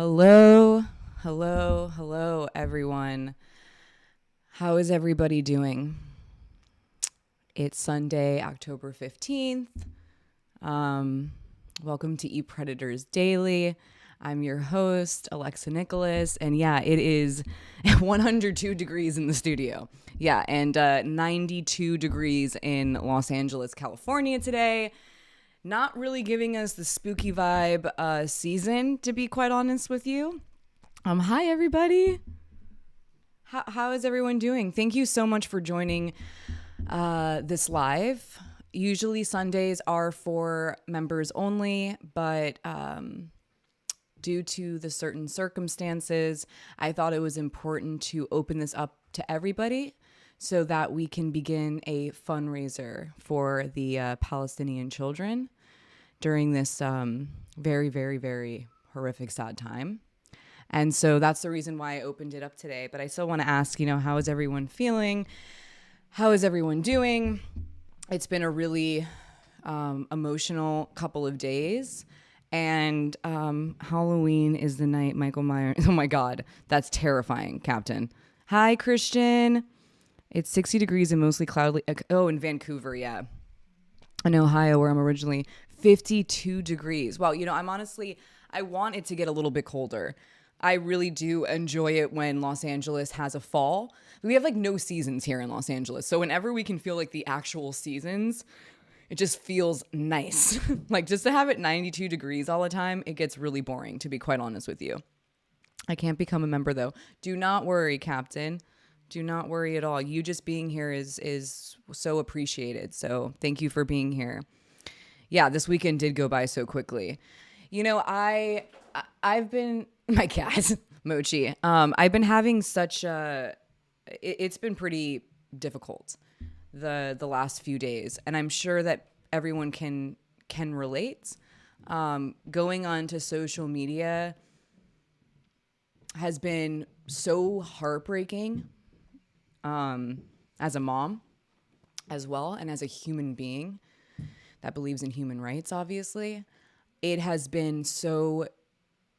Hello, hello, everyone. How is everybody doing? It's Sunday, October 15th. Welcome to Eat Predators Daily. I'm your host, Alexa Nikolas, and yeah, it is 102 degrees in the studio. Yeah, and 92 degrees in Los Angeles, California today. Not really giving us the spooky vibe season, to be quite honest with you. Hi, everybody. How is everyone doing? Thank you so much for joining this live. Usually Sundays are for members only, but due to the certain circumstances, I thought it was important to open this up to everybody so that we can begin a fundraiser for the Palestinian children during this very, very, very horrific, sad time. And so that's the reason why I opened it up today. But I still want to ask, how is everyone feeling? How is everyone doing? It's been a really emotional couple of days. And Halloween is the night Michael Myers. Oh, my God. That's terrifying, Captain. Hi, Christian. It's 60 degrees and mostly cloudy. Oh, in Vancouver, yeah. In Ohio, where I'm originally, 52 degrees. Well, I want it to get a little bit colder. I really do enjoy it when Los Angeles has a fall. We have no seasons here in Los Angeles. So whenever we can feel the actual seasons, it just feels nice. Just to have it 92 degrees all the time, it gets really boring, to be quite honest with you. I can't become a member, though. Do not worry, Captain. Do not worry at all. You just being here is so appreciated. So thank you for being here. Yeah, this weekend did go by so quickly. I've been my cat Mochi. I've been having it's been pretty difficult the last few days, and I'm sure that everyone can relate. Going on to social media has been so heartbreaking. As a mom as well, and as a human being that believes in human rights, obviously, it has been so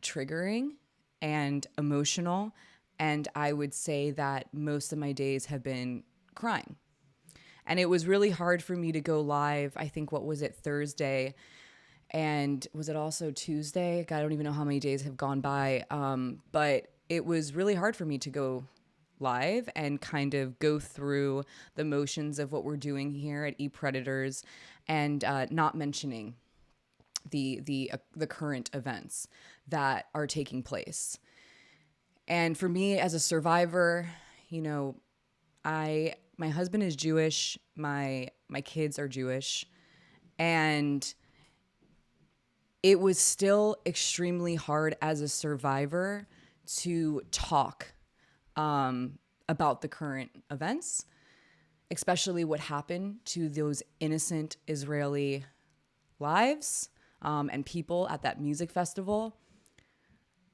triggering and emotional. And I would say that most of my days have been crying. And it was really hard for me to go live. I think, what was it, Thursday? And was it also Tuesday? I don't even know how many days have gone by. But it was really hard for me to go live and kind of go through the motions of what we're doing here at Eat Predators, and not mentioning the current events that are taking place. And for me as a survivor, my husband is Jewish, my kids are Jewish, and it was still extremely hard as a survivor to talk about the current events, especially what happened to those innocent Israeli lives and people at that music festival.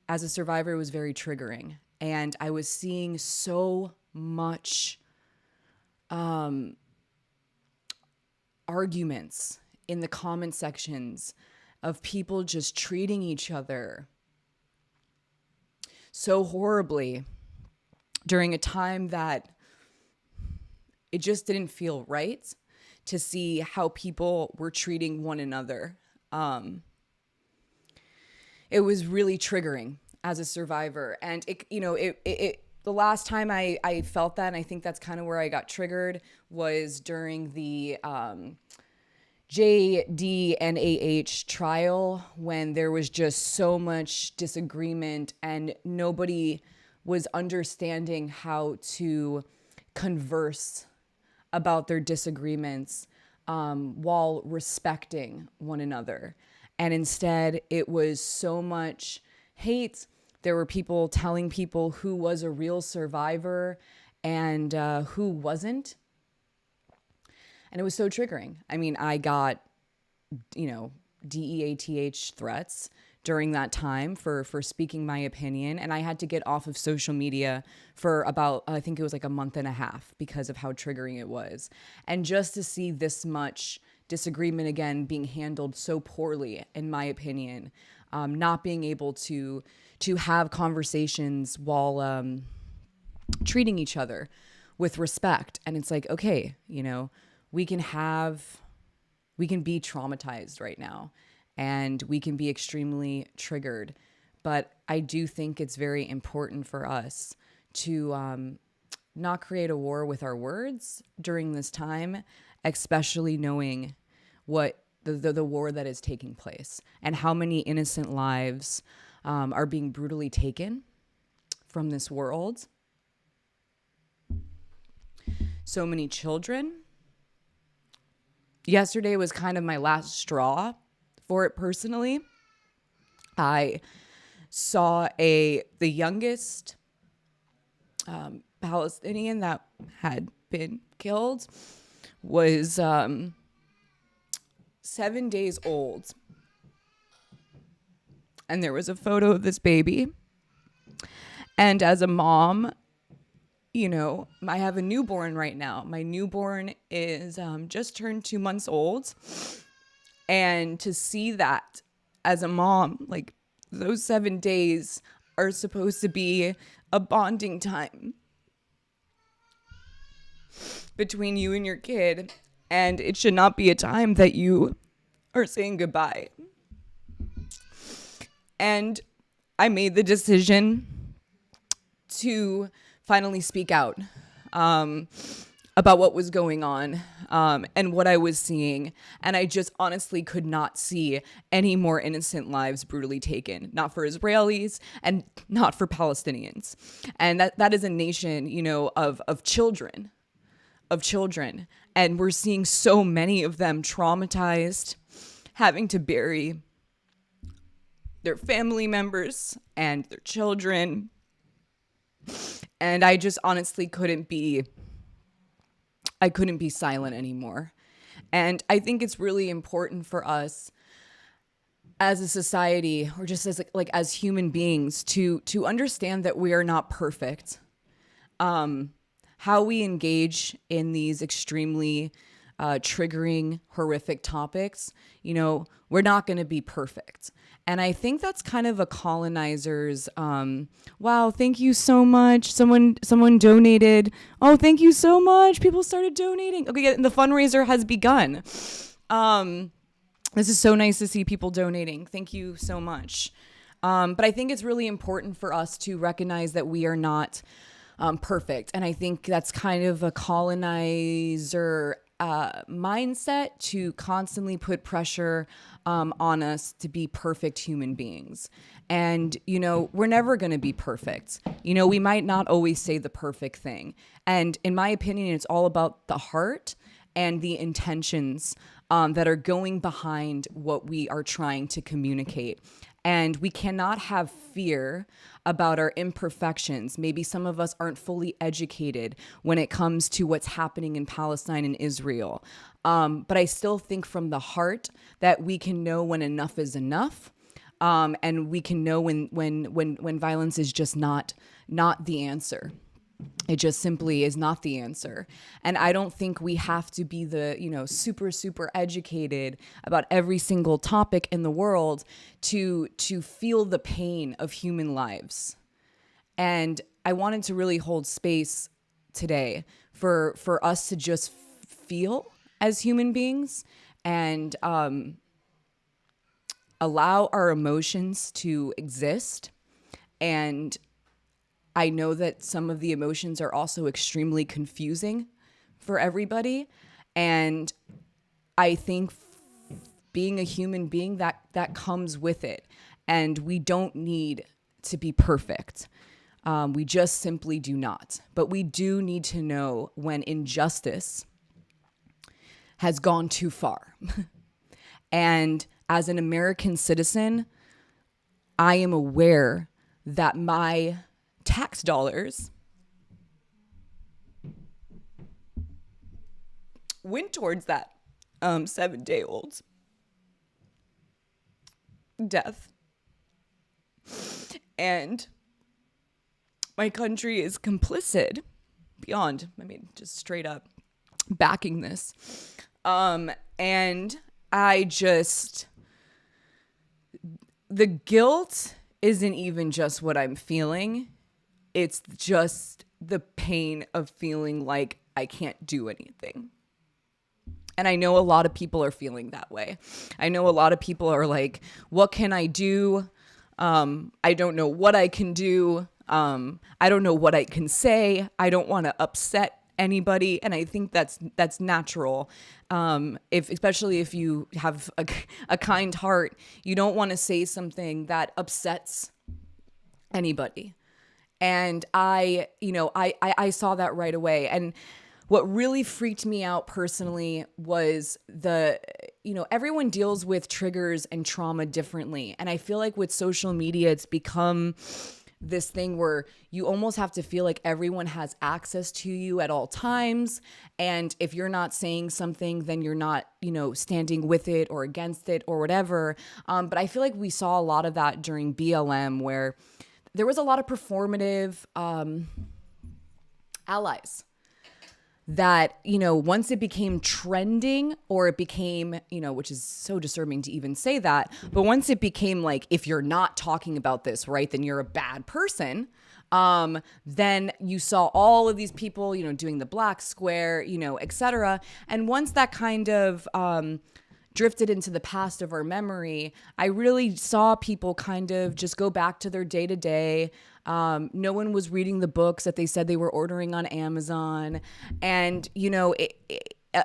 As a survivor, it was very triggering. And I was seeing so much arguments in the comment sections of people just treating each other so horribly during a time that it just didn't feel right to see how people were treating one another. It was really triggering as a survivor. And the last time I felt that, and I think that's kind of where I got triggered, was during the JDNAH trial, when there was just so much disagreement and nobody was understanding how to converse about their disagreements while respecting one another. And instead, it was so much hate. There were people telling people who was a real survivor and who wasn't. And it was so triggering. I mean, I got, DEATH threats during that time for speaking my opinion. And I had to get off of social media for about, I think it was a month and a half, because of how triggering it was. And just to see this much disagreement again being handled so poorly, in my opinion, not being able to to have conversations while treating each other with respect. And it's like, okay, you know, we can be traumatized right now, and we can be extremely triggered. But I do think it's very important for us to not create a war with our words during this time, especially knowing what the war that is taking place and how many innocent lives are being brutally taken from this world. So many children. Yesterday was kind of my last straw for it personally. I saw the youngest Palestinian that had been killed was 7 days old. And there was a photo of this baby. And as a mom, you know, I have a newborn right now. My newborn is just turned 2 months old. And to see that as a mom, like those 7 days are supposed to be a bonding time between you and your kid. And it should not be a time that you are saying goodbye. And I made the decision to finally speak out about what was going on and what I was seeing. And I just honestly could not see any more innocent lives brutally taken, not for Israelis and not for Palestinians. And that is a nation, you know, of children. And we're seeing so many of them traumatized, having to bury their family members and their children. And I just honestly couldn't be silent anymore. And I think it's really important for us as a society, or just as like as human beings, to understand that we are not perfect. How we engage in these extremely triggering, horrific topics, you know, we're not going to be perfect. And I think that's kind of a colonizer's, wow, thank you so much. Someone donated. Oh, thank you so much. People started donating. Okay, the fundraiser has begun. This is so nice to see people donating. Thank you so much. But I think it's really important for us to recognize that we are not perfect. And I think that's kind of a colonizer mindset to constantly put pressure on us to be perfect human beings. And, you know, we're never going to be perfect. You know, we might not always say the perfect thing. And in my opinion, it's all about the heart and the intentions that are going behind what we are trying to communicate. And we cannot have fear about our imperfections. Maybe some of us aren't fully educated when it comes to what's happening in Palestine and Israel. But I still think from the heart that we can know when enough is enough. And we can know when violence is just not the answer. It just simply is not the answer. And I don't think we have to be the, you know, super educated about every single topic in the world to feel the pain of human lives. And I wanted to really hold space today for us to just feel as human beings and allow our emotions to exist. And I know that some of the emotions are also extremely confusing for everybody. And I think being a human being, that comes with it. And we don't need to be perfect. We just simply do not. But we do need to know when injustice has gone too far. And as an American citizen, I am aware that my tax dollars went towards that 7-day-old's death. And my country is complicit beyond, just straight up backing this. And the guilt isn't even just what I'm feeling. It's just the pain of feeling like I can't do anything. And I know a lot of people are feeling that way. I know a lot of people are like, what can I do? I don't know what I can do. I don't know what I can say. I don't want to upset anybody. And I think that's natural. Especially if you have a kind heart, you don't want to say something that upsets anybody. And I saw that right away. And what really freaked me out personally was everyone deals with triggers and trauma differently. And I feel like with social media, it's become this thing where you almost have to feel like everyone has access to you at all times. And if you're not saying something, then you're not, standing with it or against it or whatever. But I feel like we saw a lot of that during BLM, where there was a lot of performative allies that, once it became trending, or it became, which is so disturbing to even say that, but once it became like, if you're not talking about this, right, then you're a bad person. Then you saw all of these people, doing the black square, et cetera. And once that kind of drifted into the past of our memory, I really saw people kind of just go back to their day to day. No one was reading the books that they said they were ordering on Amazon. And,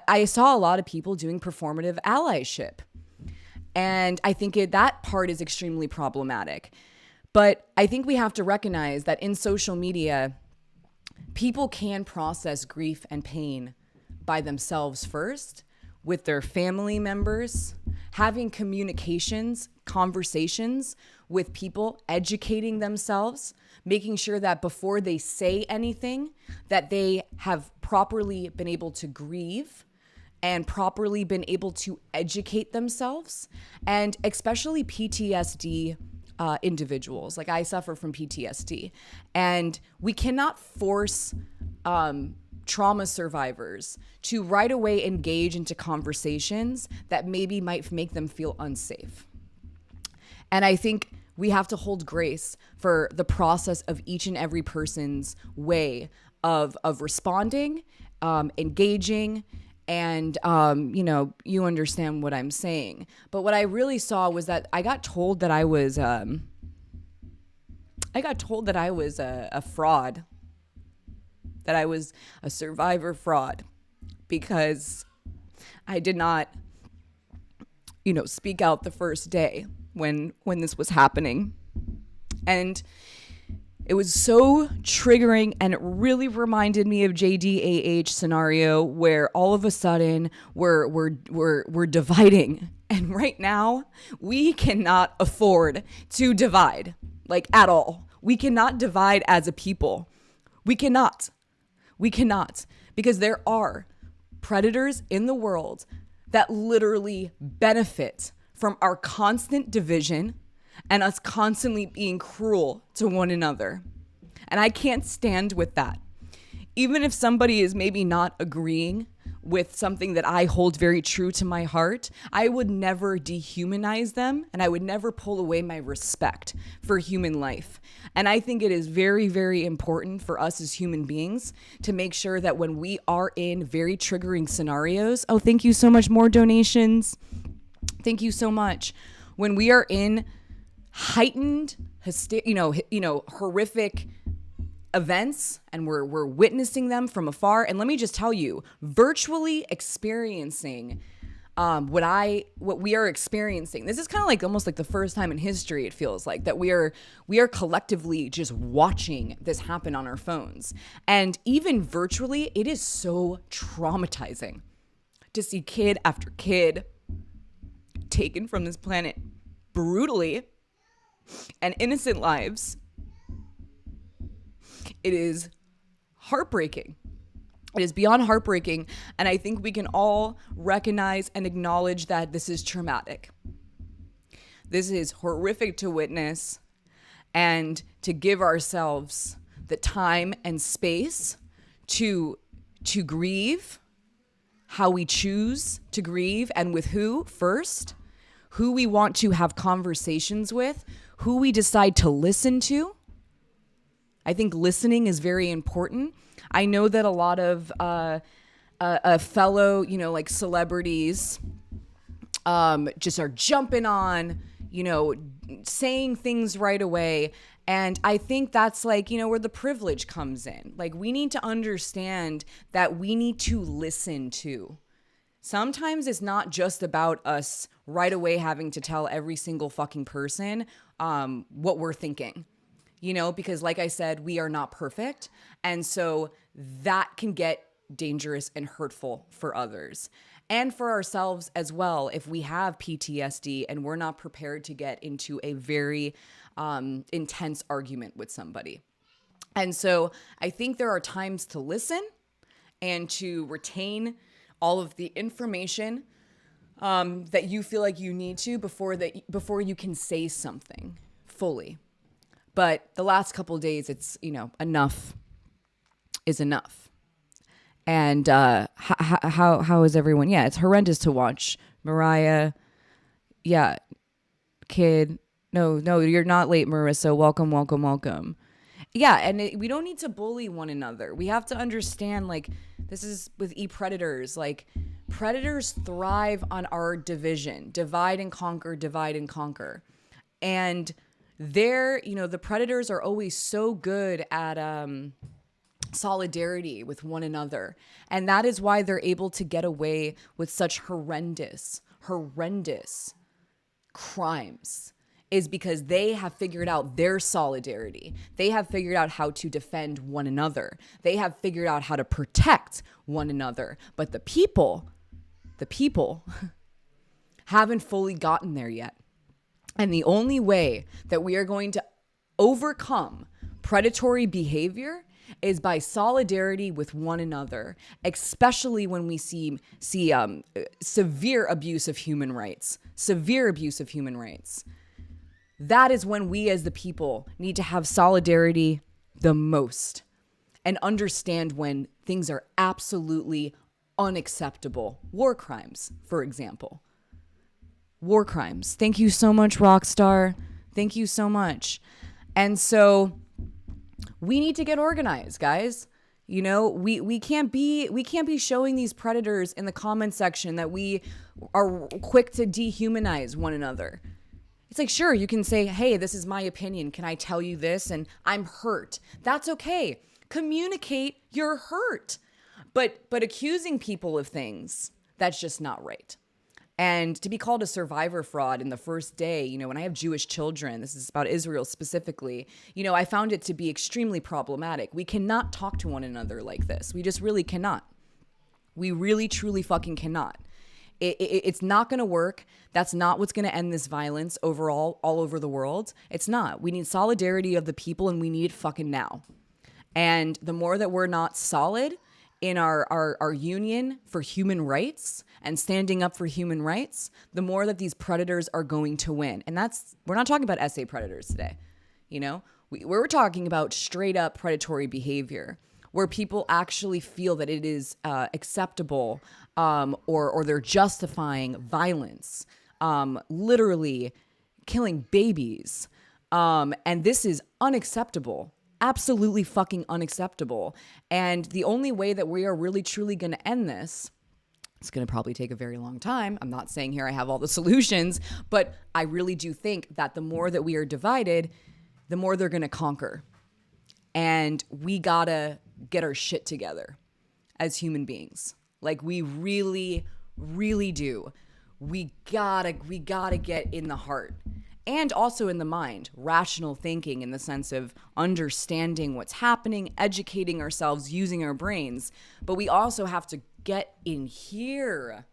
I saw a lot of people doing performative allyship. And I think that part is extremely problematic. But I think we have to recognize that in social media, people can process grief and pain by themselves first, with their family members, having conversations with people, educating themselves, making sure that before they say anything, that they have properly been able to grieve and properly been able to educate themselves. And especially PTSD individuals. Like, I suffer from PTSD, and we cannot force trauma survivors to right away engage into conversations that maybe might make them feel unsafe. And I think we have to hold grace for the process of each and every person's way of responding, engaging, and, you understand what I'm saying. But what I really saw was that I got told that I was a fraud, that I was a survivor fraud, because I did not, speak out the first day when this was happening. And it was so triggering, and it really reminded me of JDAH scenario, where all of a sudden we're dividing. And right now we cannot afford to divide, like, at all. We cannot divide as a people. We cannot, because there are predators in the world that literally benefit from our constant division and us constantly being cruel to one another. And I can't stand with that. Even if somebody is maybe not agreeing with something that I hold very true to my heart, I would never dehumanize them, and I would never pull away my respect for human life. And I think it is very, very important for us as human beings to make sure that when we are in very triggering scenarios, oh, thank you so much, more donations. Thank you so much. When we are in heightened, horrific events, and we're witnessing them from afar. And let me just tell you, virtually experiencing what we are experiencing. This is kind of like almost like the first time in history, it feels like, that we are collectively just watching this happen on our phones. And even virtually, it is so traumatizing to see kid after kid taken from this planet brutally, and innocent lives. It is heartbreaking. It is beyond heartbreaking. And I think we can all recognize and acknowledge that this is traumatic. This is horrific to witness, and to give ourselves the time and space to grieve how we choose to grieve, and with who first, who we want to have conversations with, who we decide to listen to. I think listening is very important. I know that a lot of fellow, like celebrities just are jumping on, saying things right away. And I think that's like, where the privilege comes in. Like, we need to understand that we need to listen to. Sometimes it's not just about us right away having to tell every single fucking person what we're thinking, because like I said, we are not perfect. And so that can get dangerous and hurtful for others and for ourselves as well. If we have PTSD and we're not prepared to get into a very intense argument with somebody. And so I think there are times to listen and to retain all of the information that you feel like you need to before you can say something fully. But the last couple of days, it's, enough is enough. And how is everyone? Yeah, it's horrendous to watch. Mariah, yeah, kid. No, you're not late, Marissa. Welcome. Yeah, and we don't need to bully one another. We have to understand, like, this is with predators. Like, predators thrive on our division. Divide and conquer. And the predators are always so good at solidarity with one another. And that is why they're able to get away with such horrendous crimes, is because they have figured out their solidarity. They have figured out how to defend one another. They have figured out how to protect one another. But the people haven't fully gotten there yet. And the only way that we are going to overcome predatory behavior is by solidarity with one another, especially when we see severe abuse of human rights. That is when we as the people need to have solidarity the most and understand when things are absolutely unacceptable. War crimes, for example. War crimes. Thank you so much, Rockstar. Thank you so much. And so we need to get organized, guys. We can't be showing these predators in the comment section that we are quick to dehumanize one another. It's like, sure, you can say, hey, this is my opinion. Can I tell you this? And I'm hurt. That's okay. Communicate your hurt. But accusing people of things, that's just not right. And to be called a survivor fraud in the first day, when I have Jewish children, this is about Israel specifically, I found it to be extremely problematic. We cannot talk to one another like this. We just really cannot. We really, truly fucking cannot. It's not going to work. That's not what's going to end this violence overall, all over the world. It's not. We need solidarity of the people, and we need it fucking now. And the more that we're not solid in our union for human rights and standing up for human rights, the more that these predators are going to win. And we're not talking about SA predators today. We're talking about straight up predatory behavior where people actually feel that it is acceptable or they're justifying violence, literally killing babies. And this is unacceptable. Absolutely fucking unacceptable. And the only way that we are really truly going to end this, it's going to probably take a very long time. I'm not saying here I have all the solutions, but I really do think that the more that we are divided, the more they're going to conquer. And we gotta get our shit together as human beings. Like, we really, really do. We gotta get in the heart and also in the mind, rational thinking in the sense of understanding what's happening, educating ourselves, using our brains. But we also have to get in here.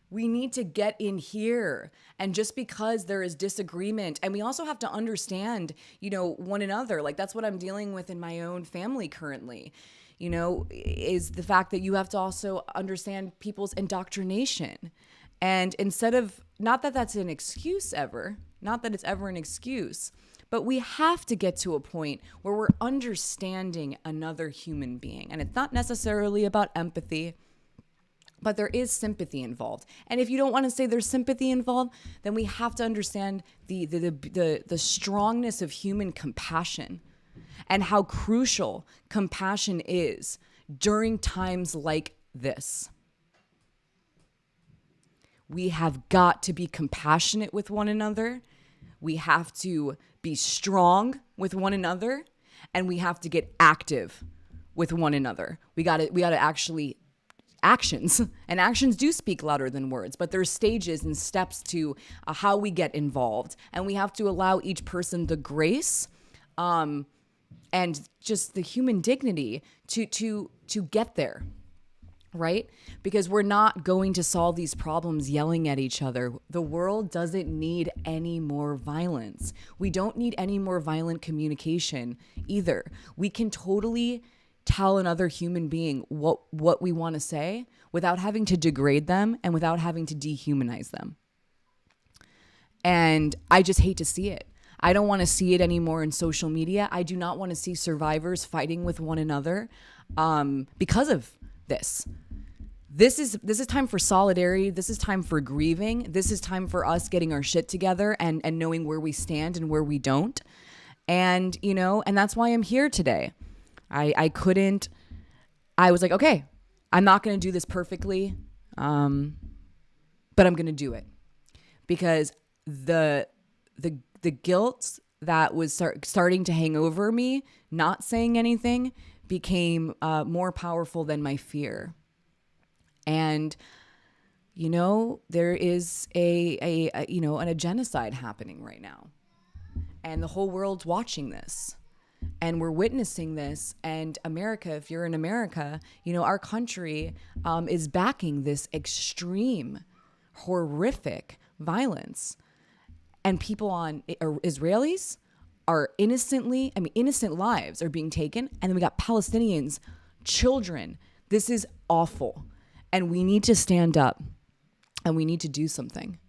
We need to get in here. And just because there is disagreement, and we also have to understand, one another. Like, that's what I'm dealing with in my own family currently, is the fact that you have to also understand people's indoctrination. And instead of, not that that's an excuse ever, not that it's ever an excuse, but we have to get to a point where we're understanding another human being. And it's not necessarily about empathy, But there is sympathy involved. And if you don't want to say there's sympathy involved, then we have to understand the strongness of human compassion and how crucial compassion is during times like this. We have got to be compassionate with one another. We have to be strong with one another, and we have to get active with one another. We got to actually actions, and actions do speak louder than words, but there's stages and steps to how we get involved, and we have to allow each person the grace and just the human dignity to get there, right? Because we're not going to solve these problems yelling at each other. The world doesn't need any more violence. We don't need any more violent communication either. We can totally tell another human being what we want to say without having to degrade them and without having to dehumanize them. And I just hate to see it. I don't want to see it anymore in social media. I do not want to see survivors fighting with one another because of this. This is time for solidarity. This is time for grieving. This is time for us getting our shit together and knowing where we stand and where we don't. And, and that's why I'm here today. I was like, okay, I'm not going to do this perfectly, but I'm going to do it because the guilt that was starting to hang over me, not saying anything, became more powerful than my fear. And, there is a genocide happening right now, and the whole world's watching this. And we're witnessing this. And America, if you're in America, our country is backing this extreme, horrific violence. And people Israelis are innocent lives are being taken. And then we got Palestinians, children. This is awful. And we need to stand up and we need to do something.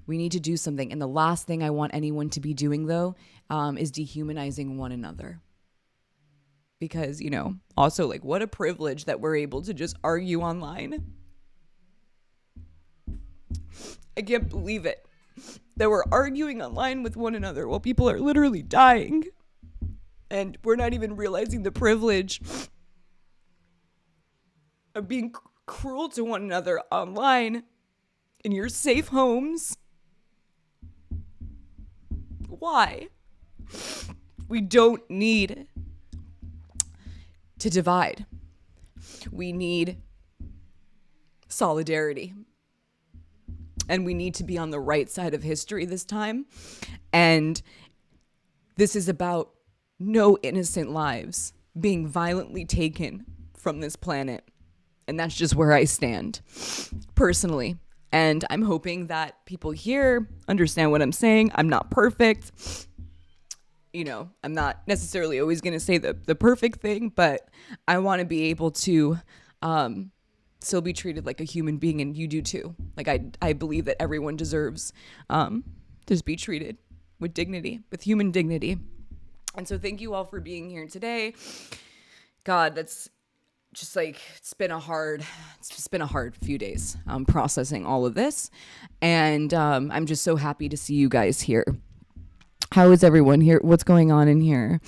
We need to do something. And the last thing I want anyone to be doing, though, is dehumanizing one another. Because, also, like, what a privilege that we're able to just argue online. I can't believe it. That we're arguing online with one another while people are literally dying. And we're not even realizing the privilege of being cruel to one another online in your safe homes. Why? We don't need to divide. We need solidarity. And we need to be on the right side of history this time. And this is about no innocent lives being violently taken from this planet. And that's just where I stand personally. And I'm hoping that people here understand what I'm saying. I'm not perfect. I'm not necessarily always going to say the perfect thing, but I want to be able to still be treated like a human being, and you do too. Like I believe that everyone deserves to just be treated with dignity, with human dignity. And so thank you all for being here today. God, that's just like, it's been a hard few days processing all of this. And I'm just so happy to see you guys here. How is everyone here? What's going on in here?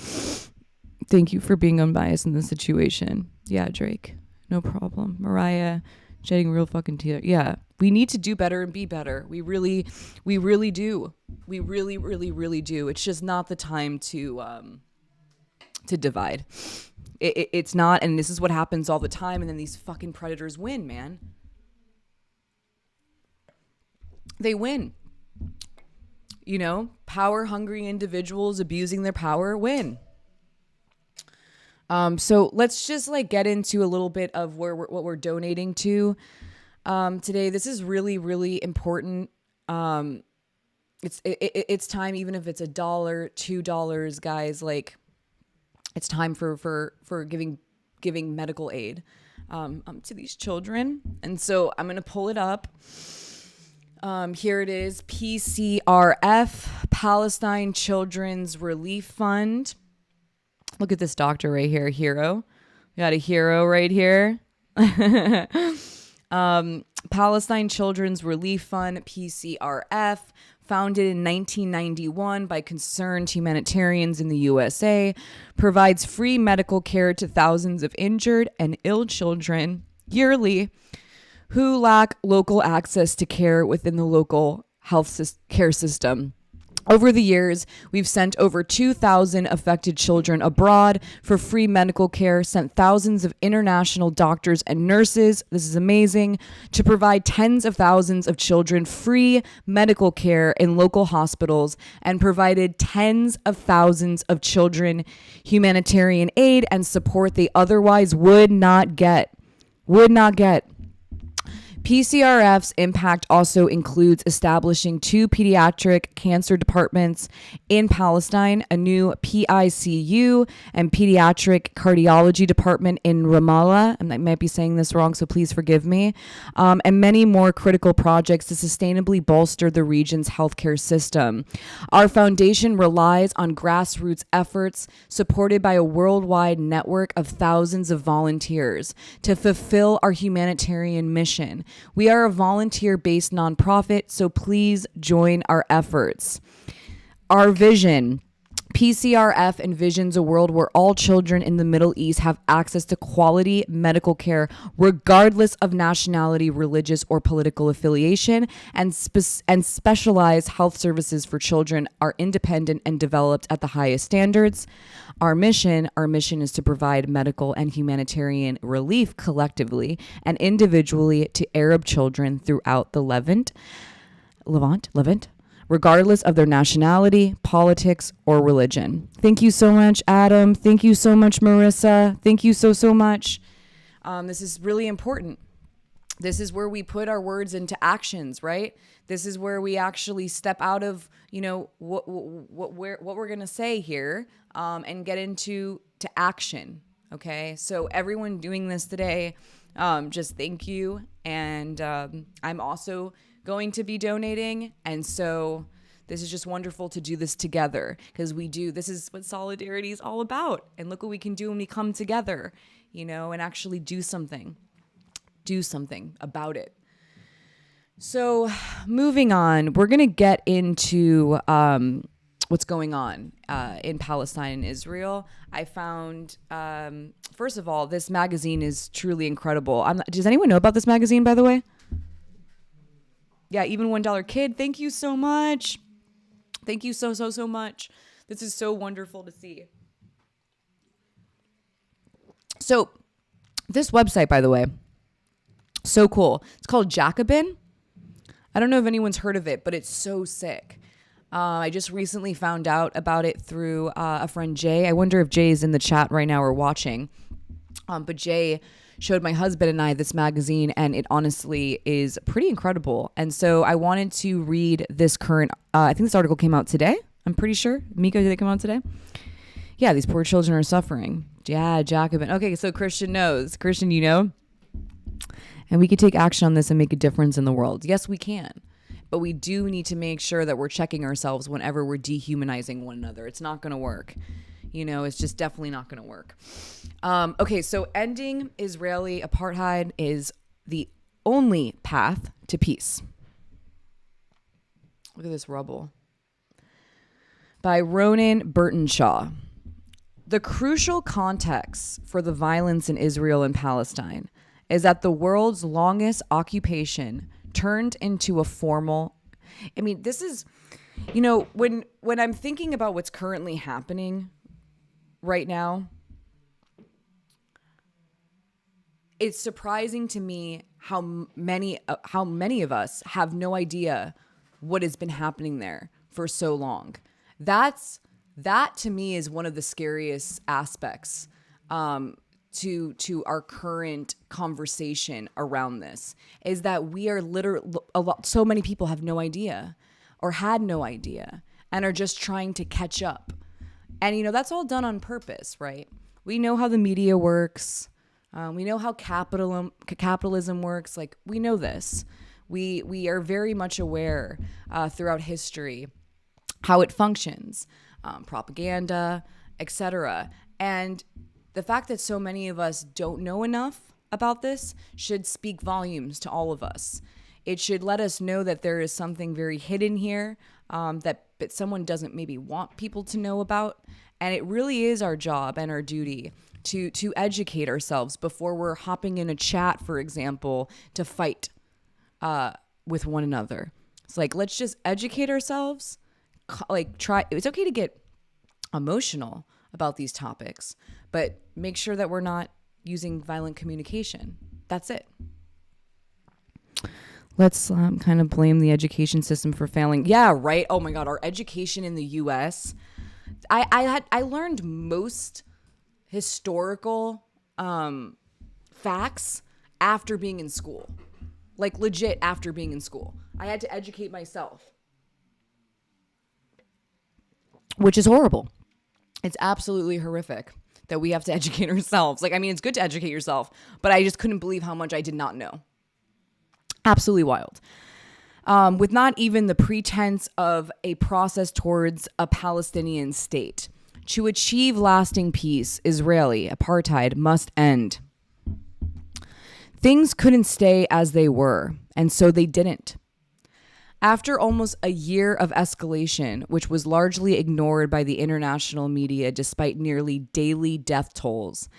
Thank you for being unbiased in this situation. Yeah, Drake. No problem. Mariah, shedding real fucking tears. Yeah, we need to do better and be better. We really do. We really do. It's just not the time to divide. It's not, and this is what happens all the time, and then these fucking predators win, man. They win. Power-hungry individuals abusing their power win. So let's just get into a little bit of what we're donating to today. This is really, really important. It's time, even if it's $1, $2, guys. It's time for giving medical aid to these children. And so I'm gonna pull it up. Here it is, PCRF, Palestine Children's Relief Fund. Look at this doctor right here, hero. We got a hero right here. Palestine Children's Relief Fund, PCRF, founded in 1991 by concerned humanitarians in the USA, provides free medical care to thousands of injured and ill children yearly who lack local access to care within the local care system. Over the years, we've sent over 2,000 affected children abroad for free medical care, sent thousands of international doctors and nurses, this is amazing, to provide tens of thousands of children free medical care in local hospitals, and provided tens of thousands of children humanitarian aid and support they otherwise would not get. PCRF's impact also includes establishing 2 pediatric cancer departments in Palestine, a new PICU and pediatric cardiology department in Ramallah. I might be saying this wrong, so please forgive me. And many more critical projects to sustainably bolster the region's healthcare system. Our foundation relies on grassroots efforts supported by a worldwide network of thousands of volunteers to fulfill our humanitarian mission. We are a volunteer-based nonprofit, so please join our efforts. Our vision. PCRF envisions a world where all children in the Middle East have access to quality medical care, regardless of nationality, religious, or political affiliation, and specialized health services for children are independent and developed at the highest standards. Our mission is to provide medical and humanitarian relief collectively and individually to Arab children throughout the Levant, regardless of their nationality, politics, or religion. Thank you so much, Adam. Thank you so much, Marissa. Thank you so much. This is really important. This is where we put our words into actions, right? This is where we actually step out of, what we're going to say here, and get into action. Okay. So everyone doing this today, just thank you. And, I'm also going to be donating. And so this is just wonderful to do this together, because this is what solidarity is all about. And look what we can do when we come together, and actually do something about it. So moving on, we're going to get into what's going on in Palestine and Israel. I found, first of all, this magazine is truly incredible. Does anyone know about this magazine, by the way? Yeah, even $1 Kid. Thank you so much. Thank you so much. This is so wonderful to see. So this website, by the way, so cool. It's called Jacobin. I don't know if anyone's heard of it, but it's so sick. I just recently found out about it through a friend, Jay. I wonder if Jay is in the chat right now or watching. But Jay showed my husband and I this magazine, and it honestly is pretty incredible. And so I wanted to read this current, I think this article came out today. I'm pretty sure. Miko, did it come out today? Yeah, these poor children are suffering. Yeah, Jacobin. Okay, so Christian knows. Christian, you know? And we can take action on this and make a difference in the world. Yes, we can. But we do need to make sure that we're checking ourselves whenever we're dehumanizing one another. It's not going to work. It's just definitely not going to work. Okay, so ending Israeli apartheid is the only path to peace. Look at this rubble. By Ronan Burtonshaw. The crucial context for the violence in Israel and Palestine is that the world's longest occupation turned into a formal... this is, when I'm thinking about what's currently happening right now, it's surprising to me how many of us have no idea what has been happening there for so long. That to me is one of the scariest aspects to our current conversation around this, is that we are so many people have no idea or had no idea and are just trying to catch up. And, that's all done on purpose, right? We know how the media works. We know how capitalism works. Like, we know this. We are very much aware throughout history how it functions, propaganda, etc. And the fact that so many of us don't know enough about this should speak volumes to all of us. It should let us know that there is something very hidden here that someone doesn't maybe want people to know about. And it really is our job and our duty to educate ourselves before we're hopping in a chat, for example, to fight with one another. It's like, let's just educate ourselves. It's okay to get emotional about these topics, but make sure that we're not using violent communication. That's it. Let's kind of blame the education system for failing. Yeah, right. Oh my God, our education in the U.S. I learned most historical facts after being in school, like legit after being in school. I had to educate myself, which is horrible. It's absolutely horrific that we have to educate ourselves. Like, I mean, it's good to educate yourself, but I just couldn't believe how much I did not know. Absolutely wild. With not even the pretense of a process towards a Palestinian state. To achieve lasting peace, Israeli apartheid must end. Things couldn't stay as they were, and so they didn't. After almost a year of escalation, which was largely ignored by the international media despite nearly daily death tolls,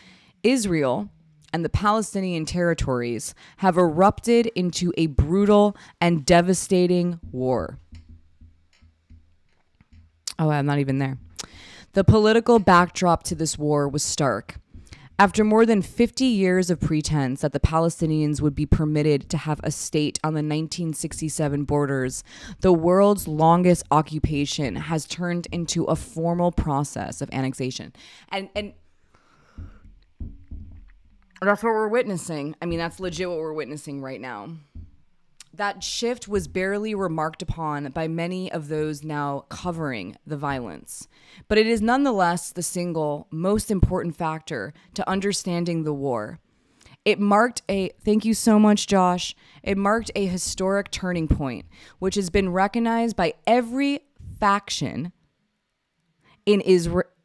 Israel and the Palestinian territories have erupted into a brutal and devastating war. Oh, I'm not even there. The political backdrop to this war was stark. After more than 50 years of pretense that the Palestinians would be permitted to have a state on the 1967 borders, the world's longest occupation has turned into a formal process of annexation. And that's what we're witnessing. I mean, that's legit what we're witnessing right now. That shift was barely remarked upon by many of those now covering the violence. But it is nonetheless the single most important factor to understanding the war. It marked thank you so much, Josh. It marked a historic turning point, which has been recognized by every faction in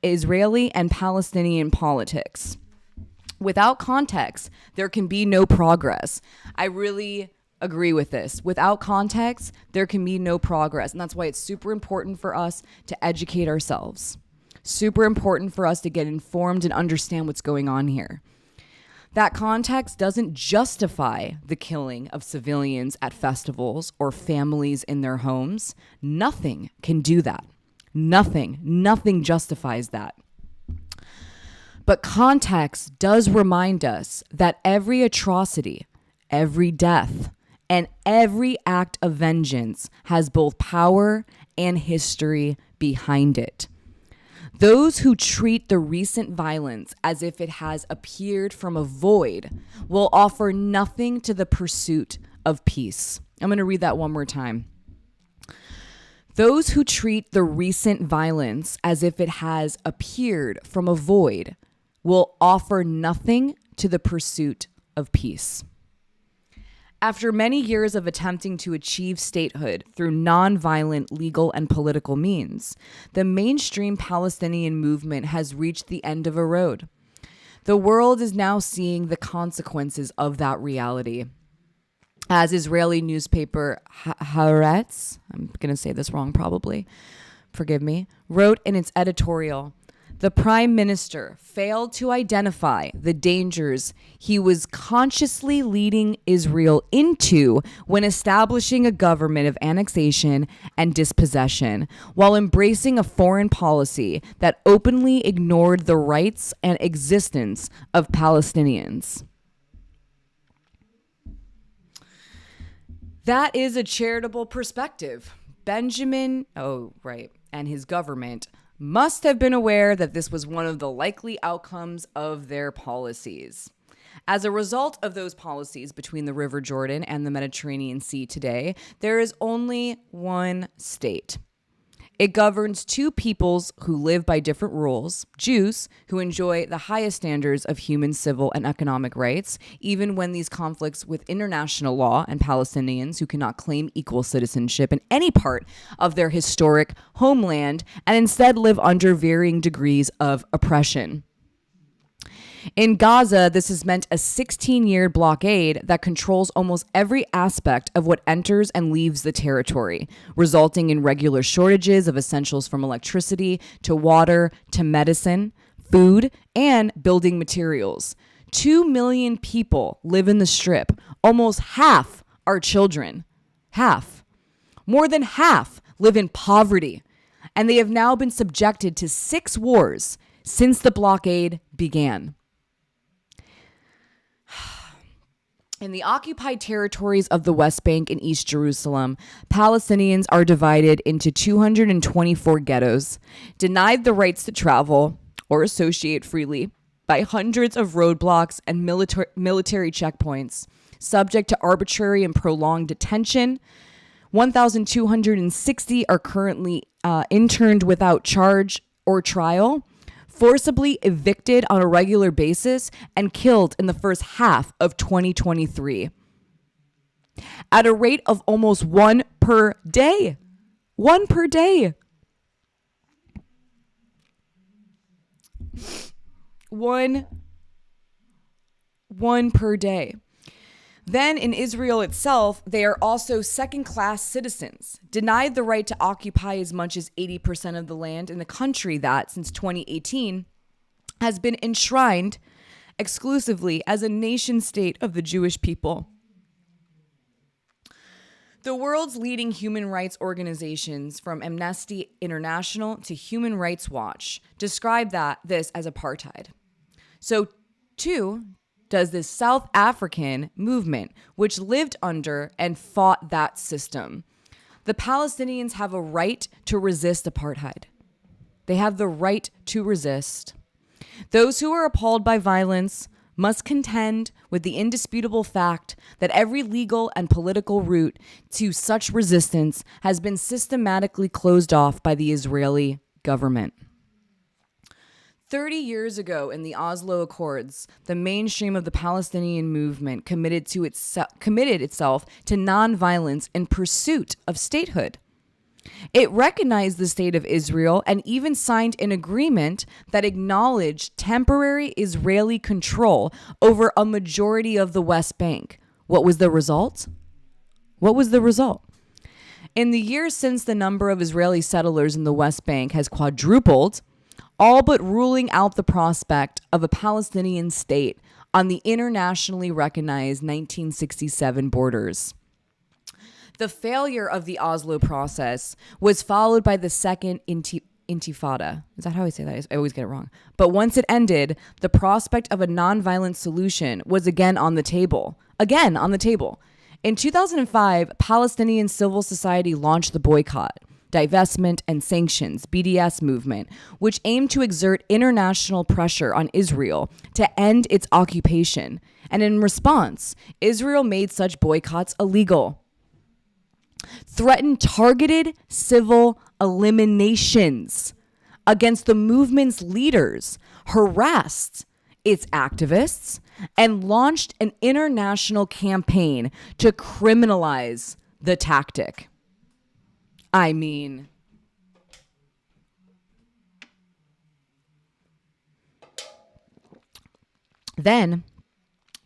Israeli and Palestinian politics. Without context, there can be no progress. I really agree with this. Without context, there can be no progress. And that's why it's super important for us to educate ourselves. Super important for us to get informed and understand what's going on here. That context doesn't justify the killing of civilians at festivals or families in their homes. Nothing can do that. Nothing justifies that. But context does remind us that every atrocity, every death, and every act of vengeance has both power and history behind it. Those who treat the recent violence as if it has appeared from a void will offer nothing to the pursuit of peace. I'm going to read that one more time. Those who treat the recent violence as if it has appeared from a void will offer nothing to the pursuit of peace. After many years of attempting to achieve statehood through nonviolent legal and political means, the mainstream Palestinian movement has reached the end of a road. The world is now seeing the consequences of that reality. As Israeli newspaper Haaretz, I'm going to say this wrong probably, forgive me, wrote in its editorial, the prime minister failed to identify the dangers he was consciously leading Israel into when establishing a government of annexation and dispossession, while embracing a foreign policy that openly ignored the rights and existence of Palestinians. That is a charitable perspective. Benjamin, and his government must have been aware that this was one of the likely outcomes of their policies. As a result of those policies between the River Jordan and the Mediterranean Sea today, there is only one state. It governs two peoples who live by different rules, Jews who enjoy the highest standards of human, civil, and economic rights, even when these conflicts with international law, and Palestinians who cannot claim equal citizenship in any part of their historic homeland and instead live under varying degrees of oppression. In Gaza, this has meant a 16-year blockade that controls almost every aspect of what enters and leaves the territory, resulting in regular shortages of essentials from electricity to water to medicine, food, and building materials. 2 million people live in the Strip. Almost half are children. Half. More than half live in poverty. And they have now been subjected to 6 wars since the blockade began. In the occupied territories of the West Bank and East Jerusalem, Palestinians are divided into 224 ghettos, denied the rights to travel or associate freely by hundreds of roadblocks and military checkpoints, subject to arbitrary and prolonged detention. 1,260 are currently interned without charge or trial, forcibly evicted on a regular basis, and killed in the first half of 2023. At a rate of almost 1 per day. 1 per day. One per day. Then in Israel itself, they are also second-class citizens, denied the right to occupy as much as 80% of the land in the country that, since 2018, has been enshrined exclusively as a nation state of the Jewish people. The world's leading human rights organizations, from Amnesty International to Human Rights Watch, describe this as apartheid. So, too, does this South African movement, which lived under and fought that system. The Palestinians have a right to resist apartheid. They have the right to resist. Those who are appalled by violence must contend with the indisputable fact that every legal and political route to such resistance has been systematically closed off by the Israeli government. 30 years ago in the Oslo Accords, the mainstream of the Palestinian movement committed itself to nonviolence in pursuit of statehood. It recognized the state of Israel and even signed an agreement that acknowledged temporary Israeli control over a majority of the West Bank. What was the result? In the years since, the number of Israeli settlers in the West Bank has quadrupled, all but ruling out the prospect of a Palestinian state on the internationally recognized 1967 borders. The failure of the Oslo process was followed by the second intifada. Is that how I say that? I always get it wrong. But once it ended, the prospect of a nonviolent solution was again on the table. In 2005, Palestinian civil society launched the boycott, divestment, and sanctions (BDS) movement, which aimed to exert international pressure on Israel to end its occupation. And in response, Israel made such boycotts illegal, threatened targeted civil eliminations against the movement's leaders, harassed its activists, and launched an international campaign to criminalize the tactic. I mean, then,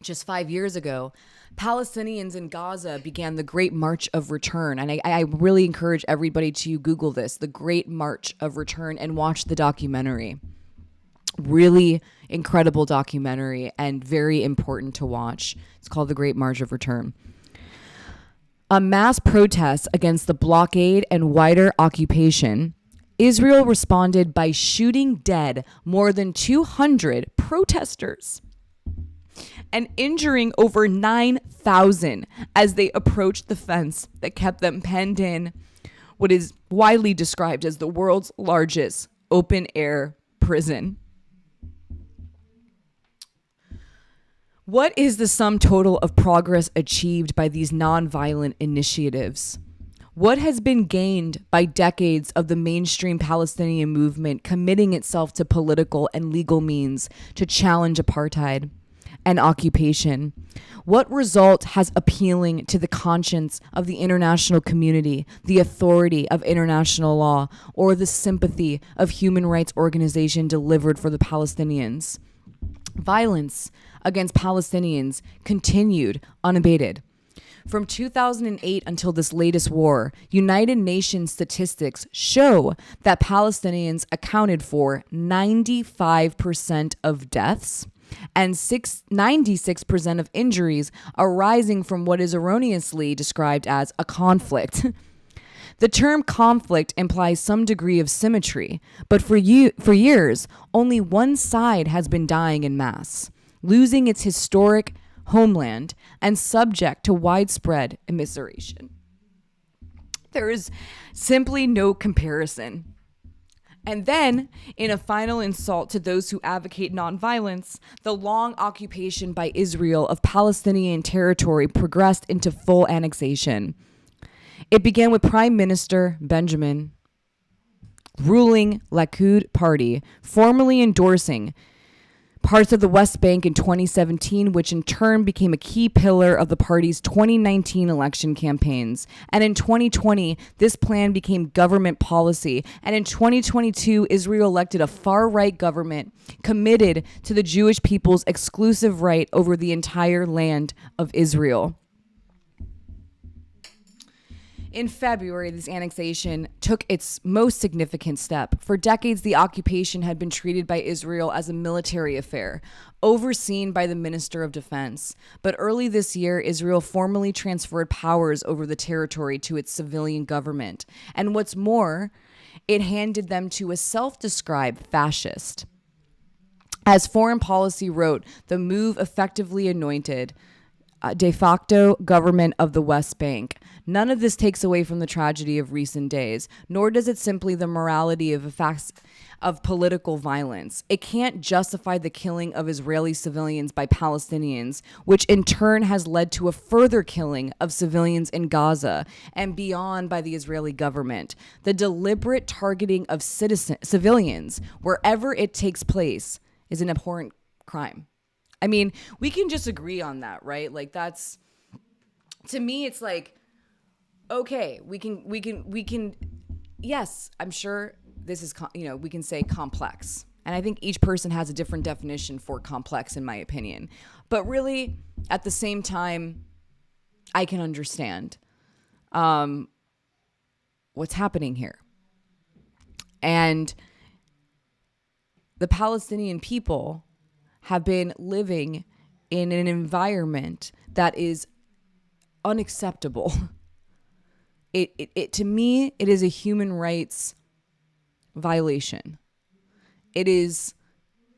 just 5 years ago, Palestinians in Gaza began the Great March of Return. And I really encourage everybody to Google this, the Great March of Return, and watch the documentary. Really incredible documentary and very important to watch. It's called The Great March of Return. A mass protest against the blockade and wider occupation, Israel responded by shooting dead more than 200 protesters and injuring over 9,000 as they approached the fence that kept them penned in what is widely described as the world's largest open-air prison. What is the sum total of progress achieved by these nonviolent initiatives? What has been gained by decades of the mainstream Palestinian movement committing itself to political and legal means to challenge apartheid and occupation? What result has appealing to the conscience of the international community, the authority of international law, or the sympathy of human rights organization delivered for the Palestinians? Violence against Palestinians continued unabated. From 2008 until this latest war, United Nations statistics show that Palestinians accounted for 95% of deaths and 96% of injuries arising from what is erroneously described as a conflict. The term conflict implies some degree of symmetry, but for years, only one side has been dying en masse, losing its historic homeland and subject to widespread immiseration. There is simply no comparison. And then, in a final insult to those who advocate nonviolence, the long occupation by Israel of Palestinian territory progressed into full annexation. It began with Prime Minister Benjamin ruling Likud party formally endorsing parts of the West Bank in 2017, which in turn became a key pillar of the party's 2019 election campaigns. And in 2020, this plan became government policy. And in 2022, Israel elected a far-right government committed to the Jewish people's exclusive right over the entire land of Israel. In February, this annexation took its most significant step. For decades, the occupation had been treated by Israel as a military affair, overseen by the Minister of Defense. But early this year, Israel formally transferred powers over the territory to its civilian government. And what's more, it handed them to a self-described fascist. As Foreign Policy wrote, the move effectively anointed de facto government of the West Bank. None of this takes away from the tragedy of recent days, nor does it simply the morality of effects of political violence. It can't justify the killing of Israeli civilians by Palestinians, which in turn has led to a further killing of civilians in Gaza and beyond by the Israeli government. The deliberate targeting of civilians, wherever it takes place, is an abhorrent crime. I mean, we can just agree on that, right? Like that's, to me, it's like, okay, we can, yes, I'm sure this is, we can say complex. And I think each person has a different definition for complex, in my opinion. But really, at the same time, I can understand what's happening here. And the Palestinian people have been living in an environment that is unacceptable. It to me, it is a human rights violation. It is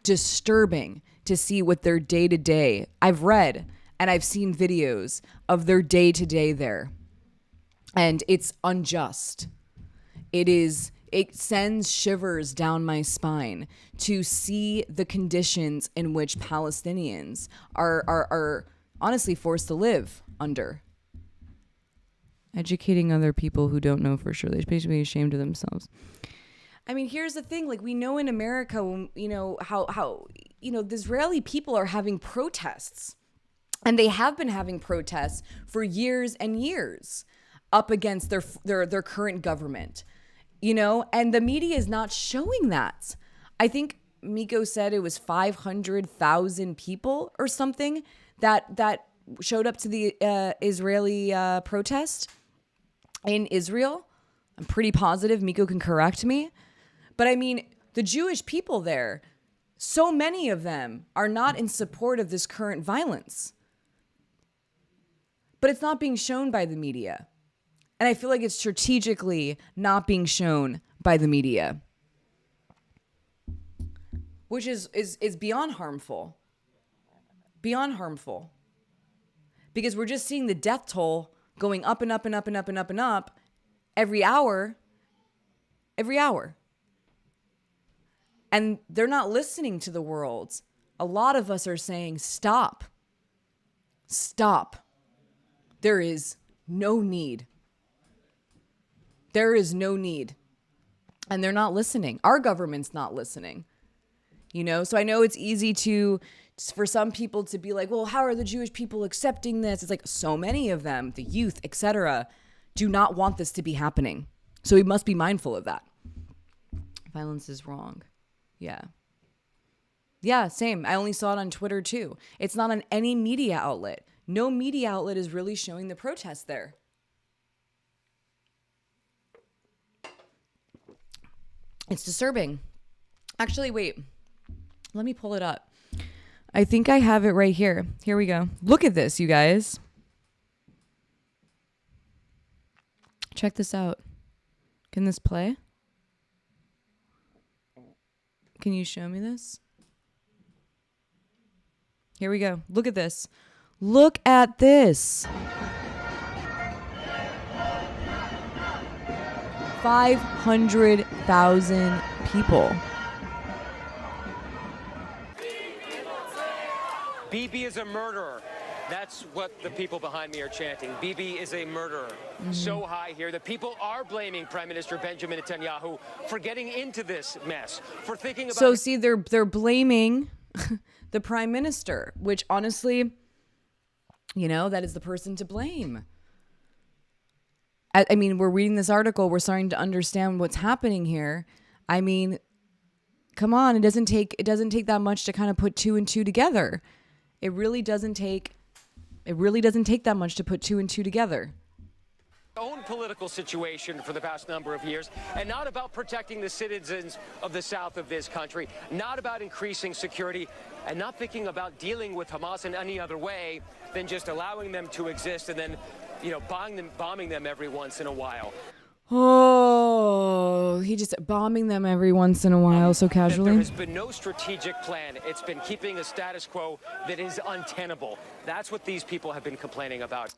disturbing to see what their day-to-day, I've read and I've seen videos of their day-to-day there. And it's unjust. It sends shivers down my spine to see the conditions in which Palestinians are honestly forced to live under. Educating other people who don't know for sure. They should be ashamed of themselves. I mean, here's the thing. Like, we know in America, how the Israeli people are having protests. And they have been having protests for years and years up against their current government. And the media is not showing that. I think Miko said it was 500,000 people or something that showed up to the Israeli protest in Israel. I'm pretty positive. Miko can correct me. But I mean, the Jewish people there, so many of them are not in support of this current violence. But it's not being shown by the media. And I feel like it's strategically not being shown by the media, which is beyond harmful. Beyond harmful. Because we're just seeing the death toll going up and up and up and up and up and up every hour. Every hour. And they're not listening to the world. A lot of us are saying, stop. Stop. There is no need. There is no need. And they're not listening. Our government's not listening. So I know it's easy for some people to be like, well, how are the Jewish people accepting this? It's like so many of them, the youth, etc., do not want this to be happening. So we must be mindful of that. Violence is wrong. Yeah. Yeah, same. I only saw it on Twitter too. It's not on any media outlet. No media outlet is really showing the protest there. It's disturbing. Actually, wait. Let me pull it up. I think I have it right here. Here we go. Look at this, you guys. Check this out. Can this play? Can you show me this? Here we go. Look at this. Look at this. 500,000 people. Bibi is a murderer. That's what the people behind me are chanting. Bibi is a murderer. So high here. The people are blaming Prime Minister Benjamin Netanyahu for getting into this mess, for thinking about... So see, they're blaming the Prime Minister, which honestly, you know, that is the person to blame. I mean, we're reading this article. We're starting to understand what's happening here. I mean, come on. It doesn't take that much to kind of put two and two together. It really doesn't take that much to put two and two together. Own political situation for the past number of years, and not about protecting the citizens of the south of this country, not about increasing security, and not thinking about dealing with Hamas in any other way than just allowing them to exist and then, you know, bombing them every once in a while. Oh, he just bombing them every once in a while so casually. There has been no strategic plan. It's been keeping a status quo that is untenable. That's what these people have been complaining about.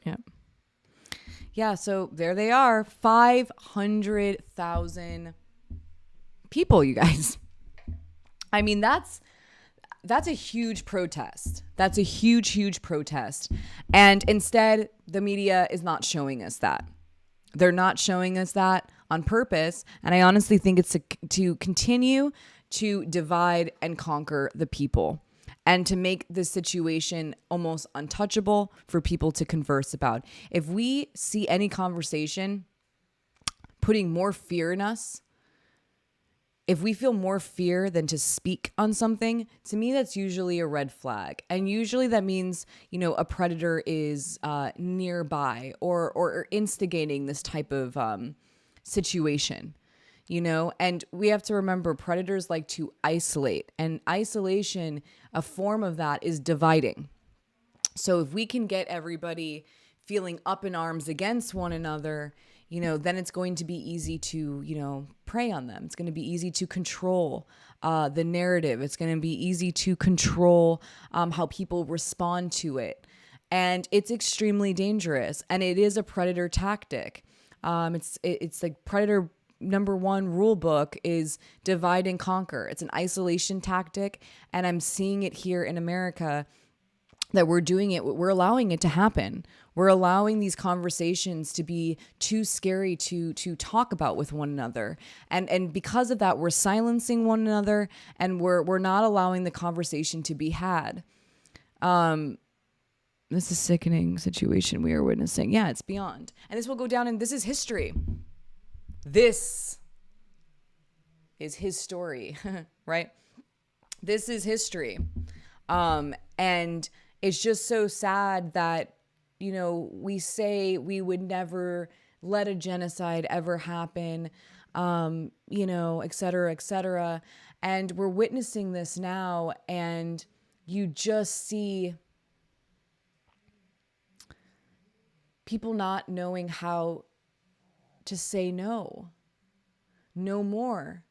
Yeah, so there they are, 500,000 people, you guys. I mean, that's a huge protest. That's a huge, huge protest. And instead, the media is not showing us that. They're not showing us that on purpose. And I honestly think it's to continue to divide and conquer the people and to make this situation almost untouchable for people to converse about. If we see any conversation putting more fear in us, if we feel more fear than to speak on something, to me, that's usually a red flag. And usually that means, you know, a predator is nearby or instigating this type of situation, you know? And we have to remember predators like to isolate. And isolation, a form of that is dividing. So if we can get everybody feeling up in arms against one another, you know, then it's going to be easy to, you know, prey on them. It's going to be easy to control the narrative. It's going to be easy to control how people respond to it. And it's extremely dangerous. And it is a predator tactic. It's like predator number one rule book is divide and conquer. It's an isolation tactic. And I'm seeing it here in America that we're doing it. We're allowing it to happen. We're allowing these conversations to be too scary to talk about with one another. And because of that, we're silencing one another and we're not allowing the conversation to be had. This is a sickening situation we are witnessing. Yeah, it's beyond. And this will go down and this is history. This is his story, right? This is history. And it's just so sad that, you know, we say we would never let a genocide ever happen, you know, et cetera, et cetera. And we're witnessing this now, and you just see people not knowing how to say no more.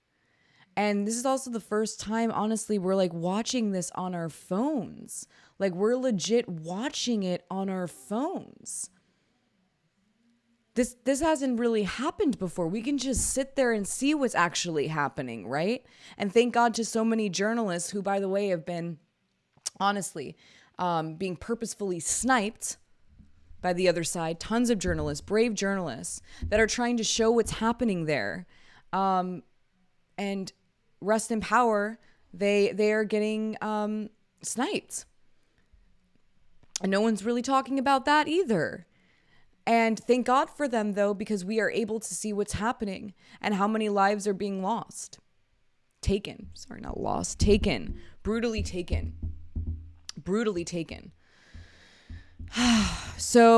And this is also the first time, honestly, we're like watching this on our phones. Like we're legit watching it on our phones. This hasn't really happened before. We can just sit there and see what's actually happening, right? And thank God to so many journalists who, by the way, have been, honestly, being purposefully sniped by the other side. Tons of journalists, brave journalists that are trying to show what's happening there. And rest in power, they are getting sniped. And no one's really talking about that either. And thank God for them, though, because we are able to see what's happening and how many lives are being taken brutally taken. Brutally taken. So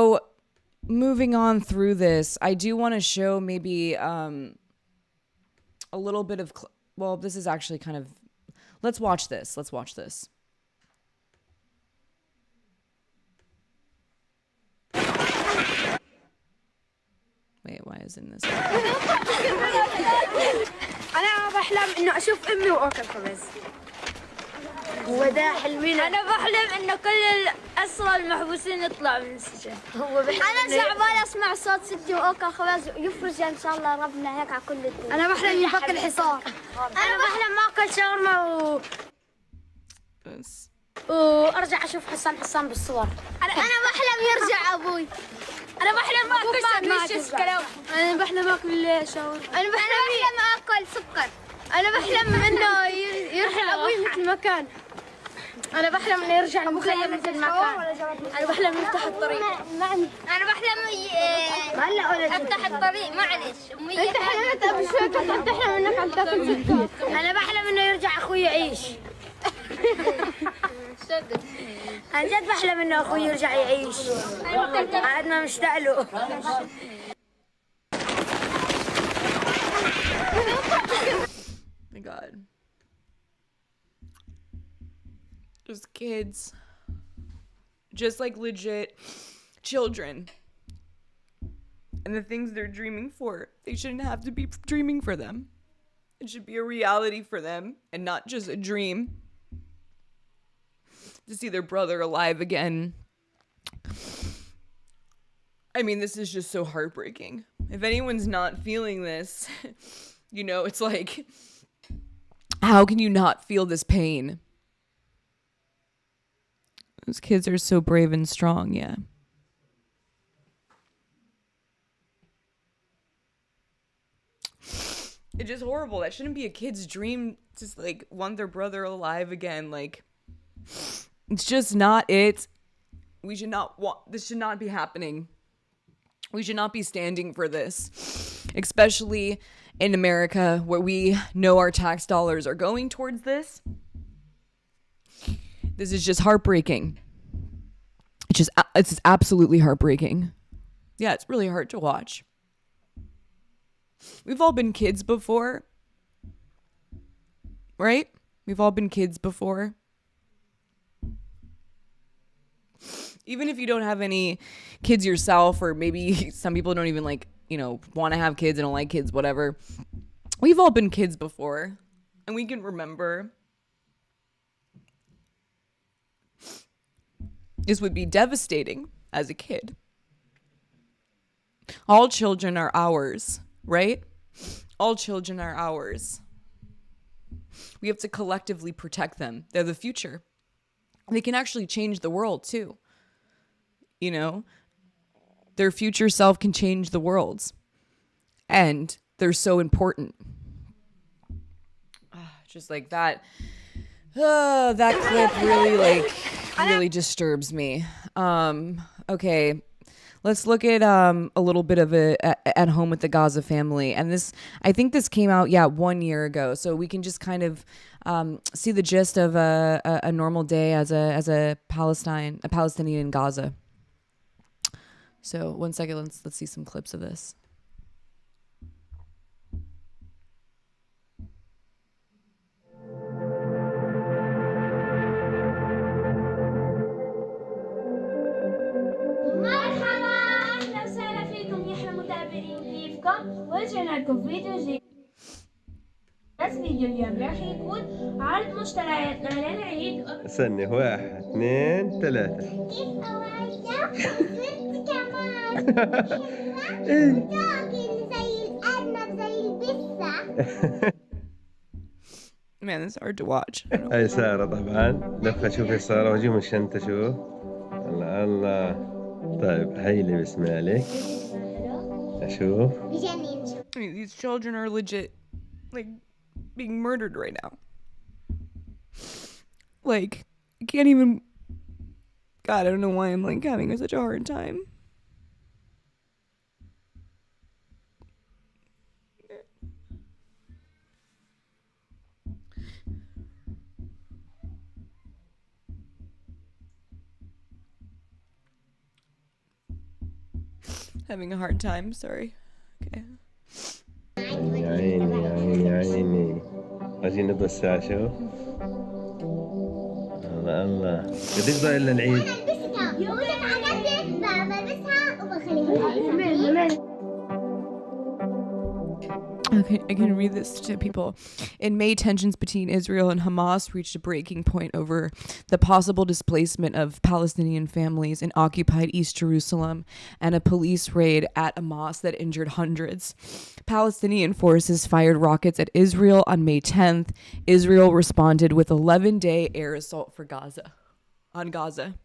moving on through this, I do want to show maybe a little bit of, well, this is actually kind of, let's watch this. Let's watch this. Wait, why isn't this? أنا بحلم إنه أشوف أمي وأكل خبز. وده حلمين. أنا بحلم إنه كل الأسرى المحبوسين يطلعوا من السجن. أنا شعبان أسمع صوت ستي وأكل خبز ويفرج إن شاء الله ربنا هيك على كل الدنيا. أنا بحلم يفك الحصار. أنا بحلم أكل شاورما وأرجع أشوف حسان بالصور. أنا بحلم يرجع أبوي. أنا بحلم آكل سندويشة كلاوي. أنا بحلم آكل شاورما. أنا بحلم آكل سكر. أنا بحلم إنه يرجع أبوي مثل ما كان. أنا بحلم إنه يرجع المخيم مثل ما كان. أنا بحلم يفتح الطريق. أنا بحلم أفتح الطريق معلش. أنت حلمت قبل شوي كنت عم تحلم إنك عم تاكل سكر. أنا بحلم إنه يرجع أخوي يعيش. عن جد بحلم إنه أخوي يرجع يعيش. قاعد ما مشتاق له. My God. Just kids. Just like legit children. And the things they're dreaming for, they shouldn't have to be dreaming for them. It should be a reality for them and not just a dream. To see their brother alive again. I mean, this is just so heartbreaking. If anyone's not feeling this, you know, it's like, how can you not feel this pain? Those kids are so brave and strong, yeah. It's just horrible. That shouldn't be a kid's dream to like want their brother alive again. Like, it's just not it. We should not want, this should not be happening. We should not be standing for this, especially in America where we know our tax dollars are going towards this. This is just heartbreaking. It's absolutely heartbreaking. Yeah, it's really hard to watch. We've all been kids before, right? We've all been kids before. Even if you don't have any kids yourself, or maybe some people don't even like, you know, want to have kids and don't like kids, whatever. We've all been kids before, and we can remember. This would be devastating as a kid. All children are ours, right? All children are ours. We have to collectively protect them. They're the future. They can actually change the world too. You know, their future self can change the world. And they're so important. Just like that. That clip really disturbs me. Okay. Let's look at a little bit of it at home with the Gaza family. And this, I think this came out, 1 year ago. So we can just kind of see the gist of a normal day as a Palestinian in Gaza. So 1 second, let's see some clips of this. مرحبا، اهلا وسهلا فيكم يا احلى متابعين، كيفكم؟ ورجعنا لكم فيديو جديد. بس فيديو اليوم راح يكون عرض مشترياتنا للعيد. استني 1 2 3. كيف قوايا؟ صرت كمان طاقن زي الأرنب زي البسة. Man, this is hard to watch. هاي سارة طبعا. لفة شوفي سارة وجهي من الشنطة شوف. الله الله. طيب هيلي بسم الله عليك. أشوف. I mean, these children are legit, like, being murdered right now. Like, I can't even. God, I don't know why I'm like having such a hard time. Having a hard time, sorry. Okay. يا عيني يا عيني يا عيني. عايزين نبدا الساعة شو؟ الله الله. قديش ضايل إلا العيد؟ بلبسها وإذا تعقدت بلبسها وبخليها. Okay, I can read this to people. In May, tensions between Israel and Hamas reached a breaking point over the possible displacement of Palestinian families in occupied East Jerusalem and a police raid at a mosque that injured hundreds. Palestinian forces fired rockets at Israel on May 10th. Israel responded with 11-day air assault for Gaza. On Gaza.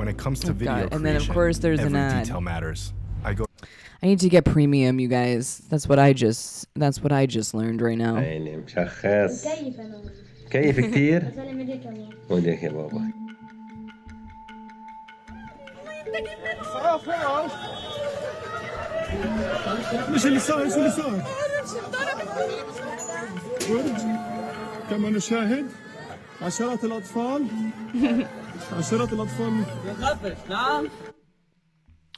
When it comes to video God. creation, And then of course there's every an ad. detail matters. I need to get premium, you guys. That's what I just learned right now. عيني مشخص. كيف كتير؟ وديك يا بابا. مش اللي صار شو اللي صار؟ كما نشاهد عشرات الأطفال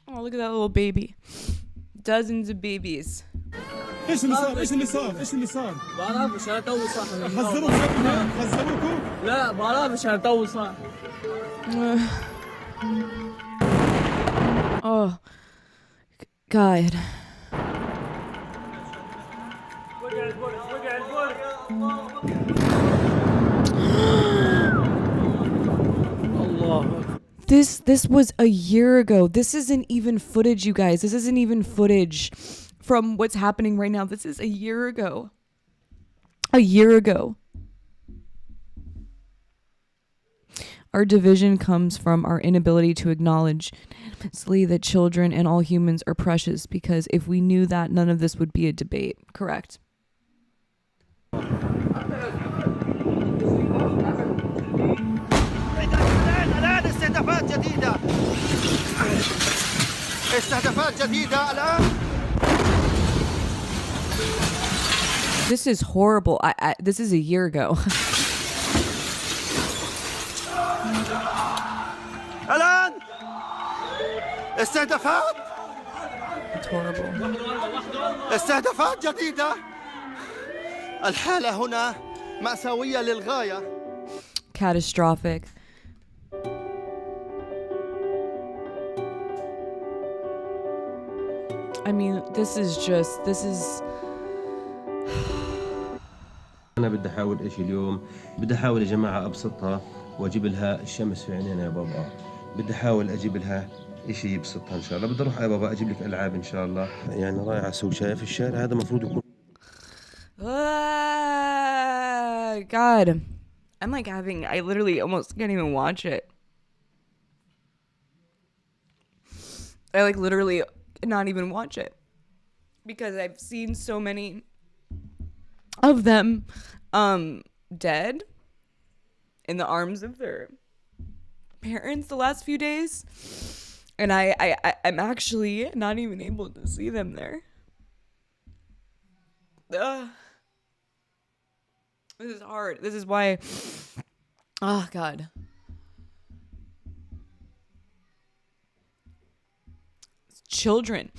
Oh, look at that little baby. Dozens of babies. ايش اللي صار؟ ايش اللي صار؟ ايش اللي صار؟ بعرفش انا تو صح خزروكم؟ لا بعرفش انا تو صح Oh, God. This was a year ago. This isn't even footage, you guys. This isn't even footage from what's happening right now. This is a year ago. A year ago. Our division comes from our inability to acknowledge unanimously that children and all humans are precious, because if we knew that, none of this would be a debate. Correct. الآن استهدافات جديدة الآن. This is horrible. This is a year ago. الآن استهدافات. It's horrible. استهدافات جديدة. الحالة هنا مأساوية للغاية. Catastrophic. I mean, this is أنا بدي أحاول إيش اليوم. بدي أحاول يا جماعة أبسطها وأجيب لها الشمس في عينينا يا بابا. بدي أحاول أجيب لها إشي يبسطها إن شاء الله. بدي أروح يا بابا أجيب لك ألعاب إن شاء الله. يعني رايح أسوق شايف الشارع هذا مفروض يكون. God. I'm like I literally almost can't even watch it. I like literally not even watch it because I've seen so many of them dead in the arms of their parents the last few days, and I'm actually not even able to see them there. This is hard. This is why. Oh God. Children.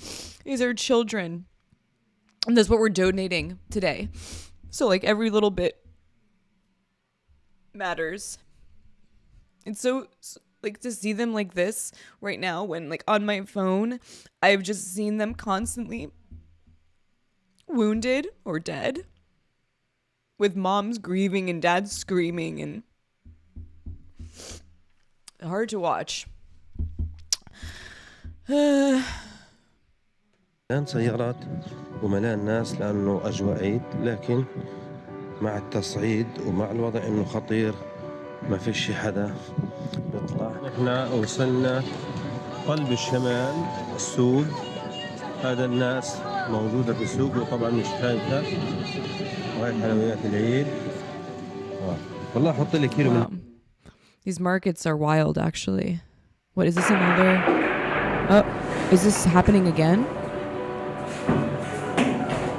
These are children. And that's what we're donating today. So like every little bit matters. And so like to see them like this right now, when like on my phone, I've just seen them constantly wounded or dead, with moms grieving and dads screaming, and hard to watch. ملان سيارات وملان ناس لأنه أجواء عيد، لكن مع التصعيد ومع الوضع إنه خطير ما فيش حدا بيطلع. إحنا وصلنا قلب الشمال السوق. هذا الناس موجودة في السوق وطبعا مش خايفة. وهي حلويات العيد. والله حط لي كيلو من. These markets are wild, actually. What is this, another? Oh, is this happening again?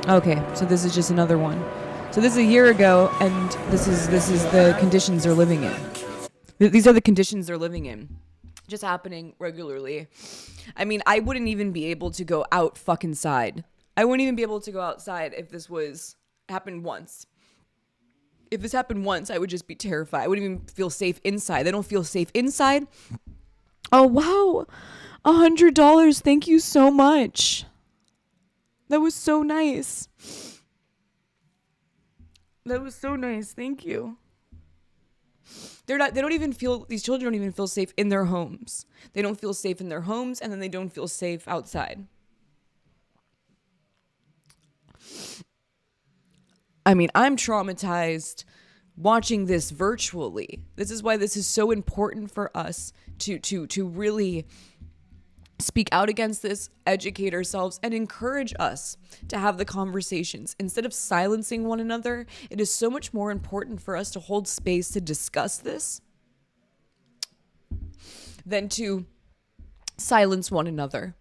Okay, so this is just another one. So this is a year ago, and this is the conditions they're living in. These are the conditions they're living in. Just happening regularly. I mean, I wouldn't even be able to go out fucking side. I wouldn't even be able to go outside if this happened once. If this happened once, I would just be terrified. I wouldn't even feel safe inside. They don't feel safe inside. Oh, wow. $100. Thank you so much. That was so nice. That was so nice. Thank you. These children don't even feel safe in their homes. They don't feel safe in their homes, and then they don't feel safe outside. I mean, I'm traumatized watching this virtually. This is why this is so important for us to really speak out against this, educate ourselves, and encourage us to have the conversations. Instead of silencing one another, it is so much more important for us to hold space to discuss this than to silence one another.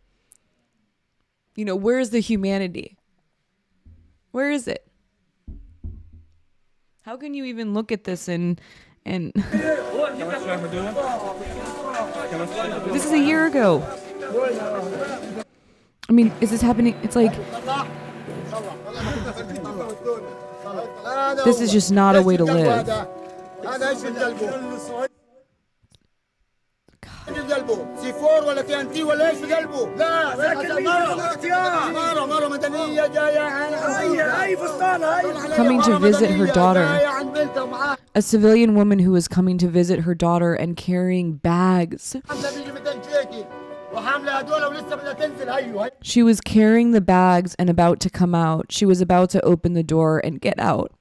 You know, where is the humanity? Where is it? How can you even look at this and this is a year ago. I mean, is this happening? It's like, this is just not a way to live. Coming to visit her daughter. A civilian woman who was coming to visit her daughter and carrying bags. She was carrying the bags and about to come out. She was about to open the door and get out.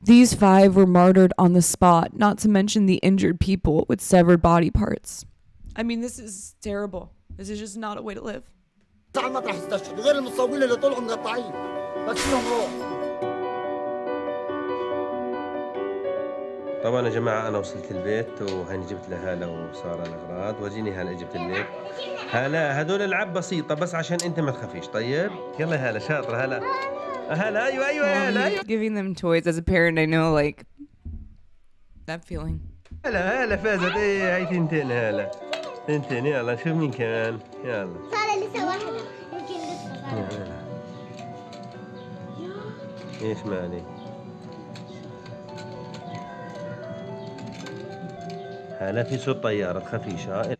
These 5 were martyred on the spot, not to mention the injured people with severed body parts. I mean, this is terrible. This is just not a way to live. طبعا يا جماعة أنا وصلت البيت وهني جبت لهالة وسارة الأغراض وجيني هلا جبت الليل. هلا هدول ألعاب بسيطة بس عشان أنت ما تخافيش. طيب يلا هلا شاطرة هلا. هلا أيوة هلا أيوة. Giving them toys as a parent, I know like that feeling. هلا فازت إيه هاي تنتين هلا. تنتين يلا نشوف مين كمان يلا. صار لسه واحدة يمكن لسه. إيش مالي؟ هلا في صوت طيارة تخافيش ها.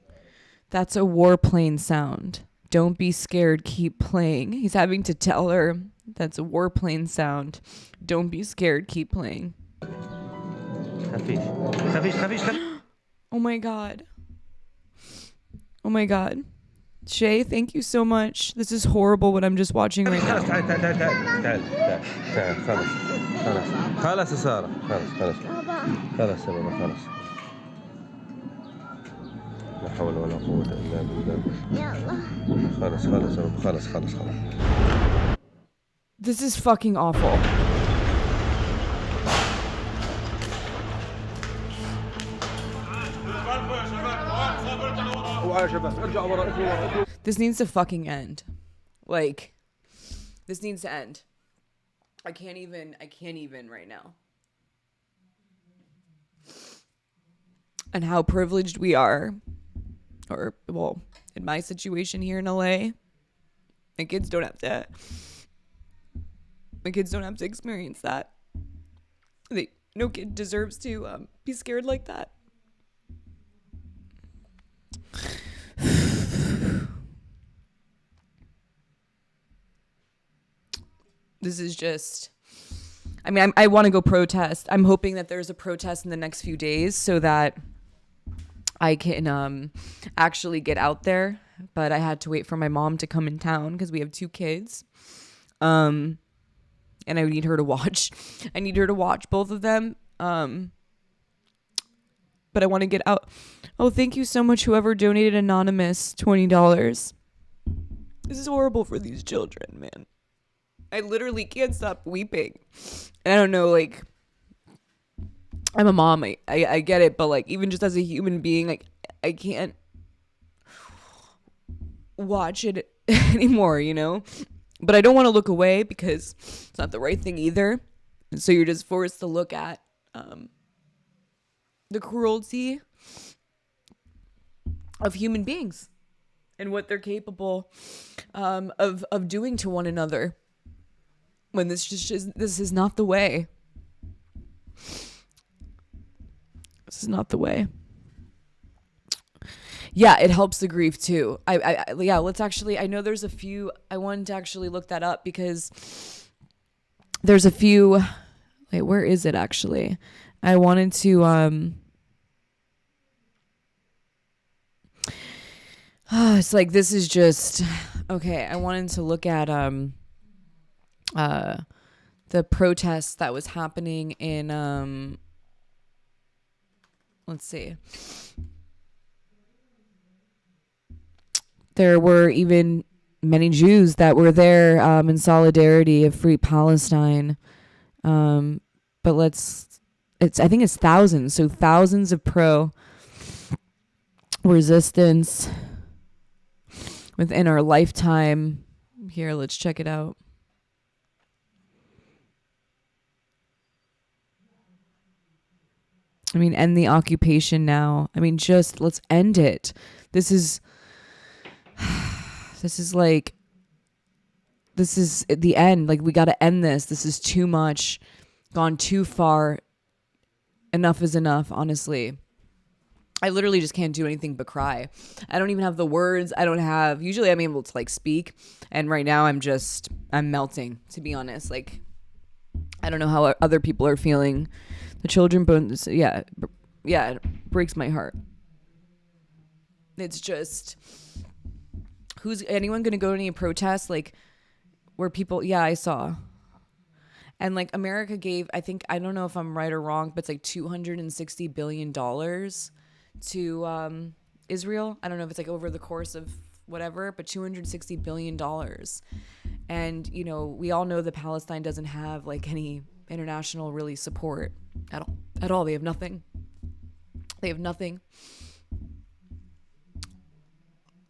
That's a warplane sound. Don't be scared, keep playing. He's having to tell her that's a warplane sound. Don't be scared, keep playing. خفيش. Oh my god. Oh my god. Shay, thank you so much. This is horrible what I'm just watching right now. تعال خلاص يا سارة خلاص يا بابا خلاص. لا حول ولا قوة إلا بالله. يلا. خلاص. This is fucking awful. This needs to fucking end. Like, this needs to end. I can't even right now. And how privileged we are. Or, well, in my situation here in LA, my kids don't have to experience that. No kid deserves to be scared like that. This is just, I mean, I want to go protest. I'm hoping that there's a protest in the next few days so that I can actually get out there. But I had to wait for my mom to come in town because we have 2 kids. And I need her to watch. I need her to watch both of them. But I want to get out. Oh, thank you so much, whoever donated anonymous $20. This is horrible for these children, man. I literally can't stop weeping. And I don't know, like, I'm a mom. I get it, but like, even just as a human being, like, I can't watch it anymore, you know? But I don't want to look away because it's not the right thing either. And so you're just forced to look at the cruelty of human beings and what they're capable of doing to one another, when this is not the way. This is not the way. Yeah, it helps the grief too. Let's actually, I know there's a few, I wanted to actually look that up because there's a few, wait, where is it actually? I wanted to, it's like, this is just, okay, I wanted to look at, the protest that was happening in, let's see. There were even many Jews that were there in solidarity of Free Palestine. But I think it's thousands. So thousands of pro-resistance within our lifetime. Here, let's check it out. I mean, end the occupation now. I mean, just let's end it. This is the end. Like, we got to end this. This is too much, gone too far. Enough is enough, honestly. I literally just can't do anything but cry. I don't even have the words. Usually I'm able to like speak. And right now I'm melting, to be honest. Like, I don't know how other people are feeling. The children, it breaks my heart. It's just, who's anyone going to go to any protests? Like, where people, I saw. And like America gave, I think, I don't know if I'm right or wrong, but it's like $260 billion to Israel. I don't know if it's like over the course of whatever, but $260 billion. And, you know, we all know that Palestine doesn't have like any international really support at all. They have nothing.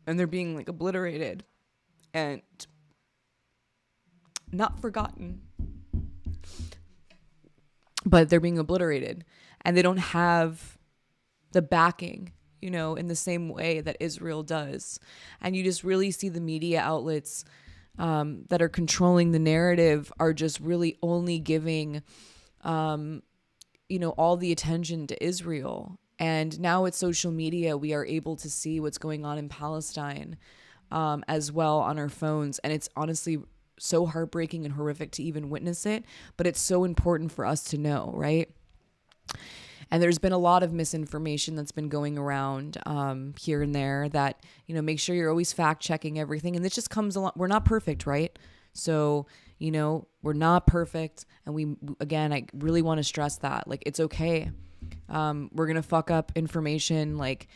And they're being like obliterated and not forgotten, but they're being obliterated, and they don't have the backing, you know, in the same way that Israel does. And you just really see the media outlets that are controlling the narrative are just really only giving, all the attention to Israel. And now with social media, we are able to see what's going on in Palestine as well on our phones. And it's honestly so heartbreaking and horrific to even witness it, but it's so important for us to know, right? And there's been a lot of misinformation that's been going around here and there that, you know, make sure you're always fact checking everything. And this just comes along. We're not perfect, right? So, you know, we're not perfect. And I really want to stress that, like, it's okay. We're going to fuck up information. Like,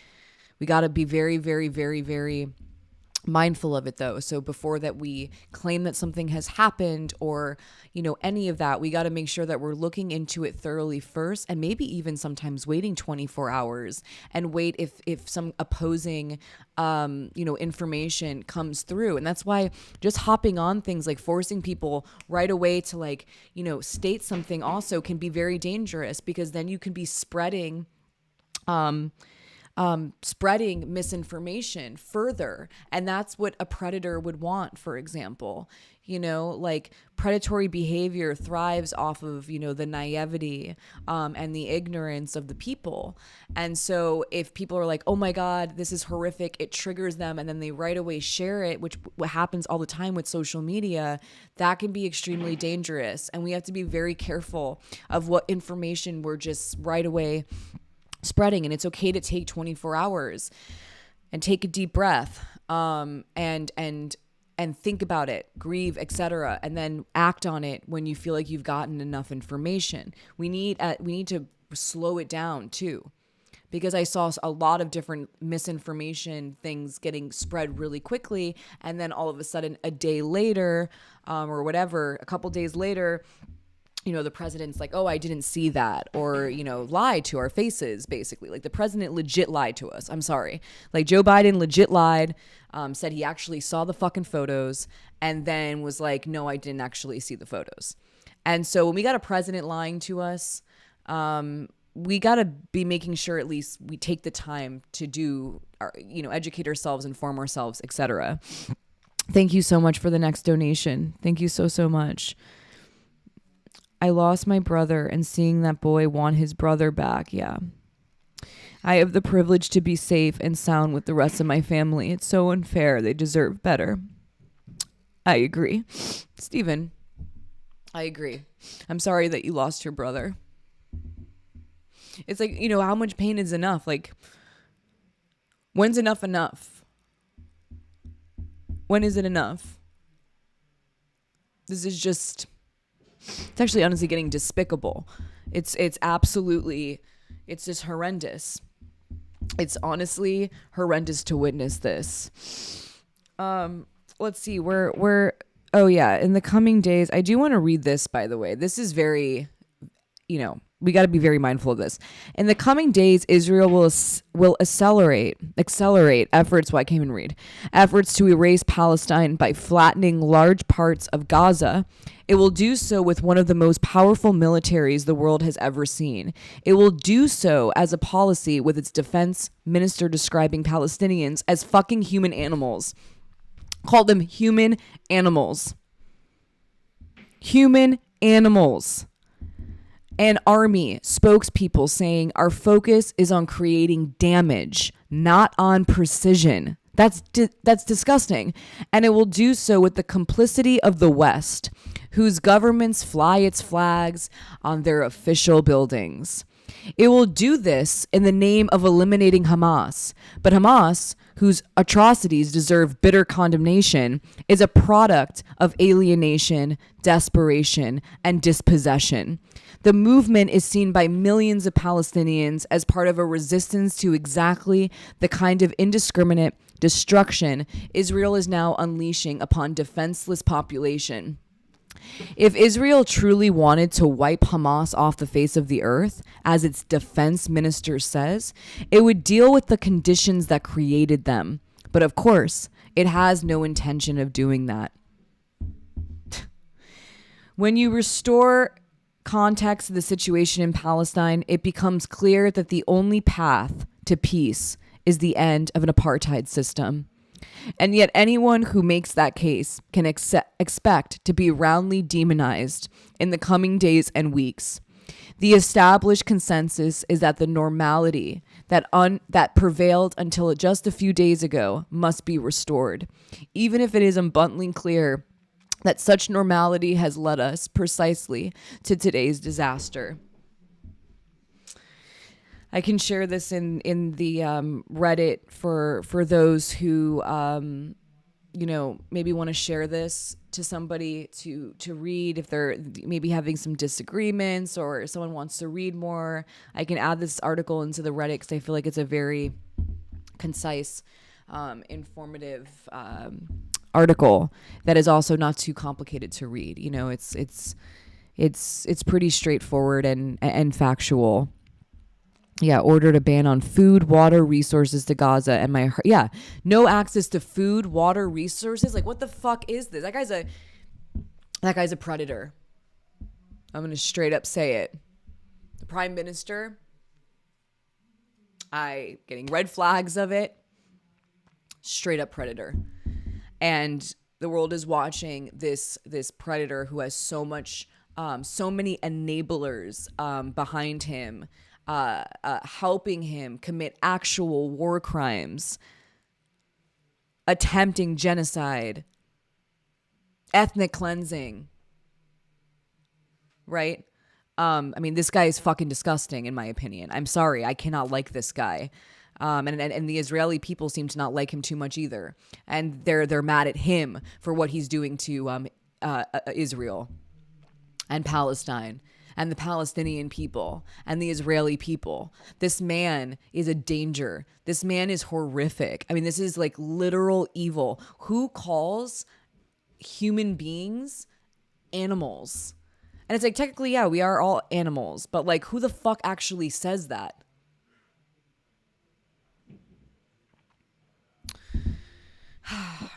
we got to be very, very, very, very mindful of it, though. So before that we claim that something has happened or, you know, any of that, we got to make sure that we're looking into it thoroughly first, and maybe even sometimes waiting 24 hours and wait if some opposing information comes through. And that's why just hopping on things, like forcing people right away to, like, you know, state something also can be very dangerous, because then you can be spreading misinformation further. And that's what a predator would want, for example. You know, like, predatory behavior thrives off of, you know, the naivety and the ignorance of the people. And so if people are like, oh my God, this is horrific, it triggers them, and then they right away share it, which happens all the time with social media, that can be extremely dangerous. And we have to be very careful of what information we're just right away spreading. And it's okay to take 24 hours and take a deep breath and think about it, grieve, etc., and then act on it when you feel like you've gotten enough information. We need to slow it down too, because I saw a lot of different misinformation things getting spread really quickly, and then all of a sudden a day later or whatever, a couple days later, the president's like, oh, I didn't see that, or, lie to our faces, basically. Like, the president legit lied to us. I'm sorry. Like, Joe Biden legit lied, said he actually saw the fucking photos, and then was like, no, I didn't actually see the photos. And so when we got a president lying to us, we got to be making sure at least we take the time to do our, educate ourselves, inform ourselves, etc. Thank you so much for the next donation. Thank you so, so much. I lost my brother, and seeing that boy want his brother back. Yeah. I have the privilege to be safe and sound with the rest of my family. It's so unfair. They deserve better. I agree. Stephen, I agree. I'm sorry that you lost your brother. It's like, how much pain is enough? Like, when's enough enough? When is it enough? This is just... It's actually honestly getting despicable. It's absolutely, it's just horrendous. It's honestly horrendous to witness this. Let's see, oh yeah, in the coming days, I do want to read this, by the way. This is very, we got to be very mindful of this. In the coming days, Israel will accelerate efforts. Well, I can't even read. Efforts to erase Palestine by flattening large parts of Gaza. It will do so with one of the most powerful militaries the world has ever seen. It will do so as a policy with its defense minister describing Palestinians as fucking human animals. Called them human animals. Human animals. And army spokespeople saying our focus is on creating damage, not on precision. That's disgusting. And it will do so with the complicity of the West, whose governments fly its flags on their official buildings. It will do this in the name of eliminating Hamas. But Hamas, whose atrocities deserve bitter condemnation, is a product of alienation, desperation, and dispossession. The movement is seen by millions of Palestinians as part of a resistance to exactly the kind of indiscriminate destruction Israel is now unleashing upon defenseless population. If Israel truly wanted to wipe Hamas off the face of the earth, as its defense minister says, it would deal with the conditions that created them. But of course, it has no intention of doing that. When you restore context to the situation in Palestine, it becomes clear that the only path to peace is the end of an apartheid system. And yet anyone who makes that case can expect to be roundly demonized in the coming days and weeks. The established consensus is that the normality that prevailed until just a few days ago must be restored, even if it is abundantly clear that such normality has led us precisely to today's disaster. I can share this in the Reddit for those who maybe want to share this to somebody to read if they're maybe having some disagreements or someone wants to read more. I can add this article into the Reddit because I feel like it's a very concise, informative article that is also not too complicated to read. It's pretty straightforward and factual. Yeah, ordered a ban on food, water, resources to Gaza, and no access to food, water, resources. Like, what the fuck is this? That guy's a predator. I'm gonna straight up say it. The prime minister, getting red flags of it. Straight up predator, and the world is watching this predator who has so many enablers behind him. Helping him commit actual war crimes, attempting genocide, ethnic cleansing, right? This guy is fucking disgusting, in my opinion. I'm sorry, I cannot like this guy. And the Israeli people seem to not like him too much either. And they're mad at him for what he's doing to Israel and Palestine and the Palestinian people and the Israeli people. This man is a danger. This man is horrific. This is like literal evil. Who calls human beings animals? And it's like, technically, yeah, we are all animals, but like, who the fuck actually says that?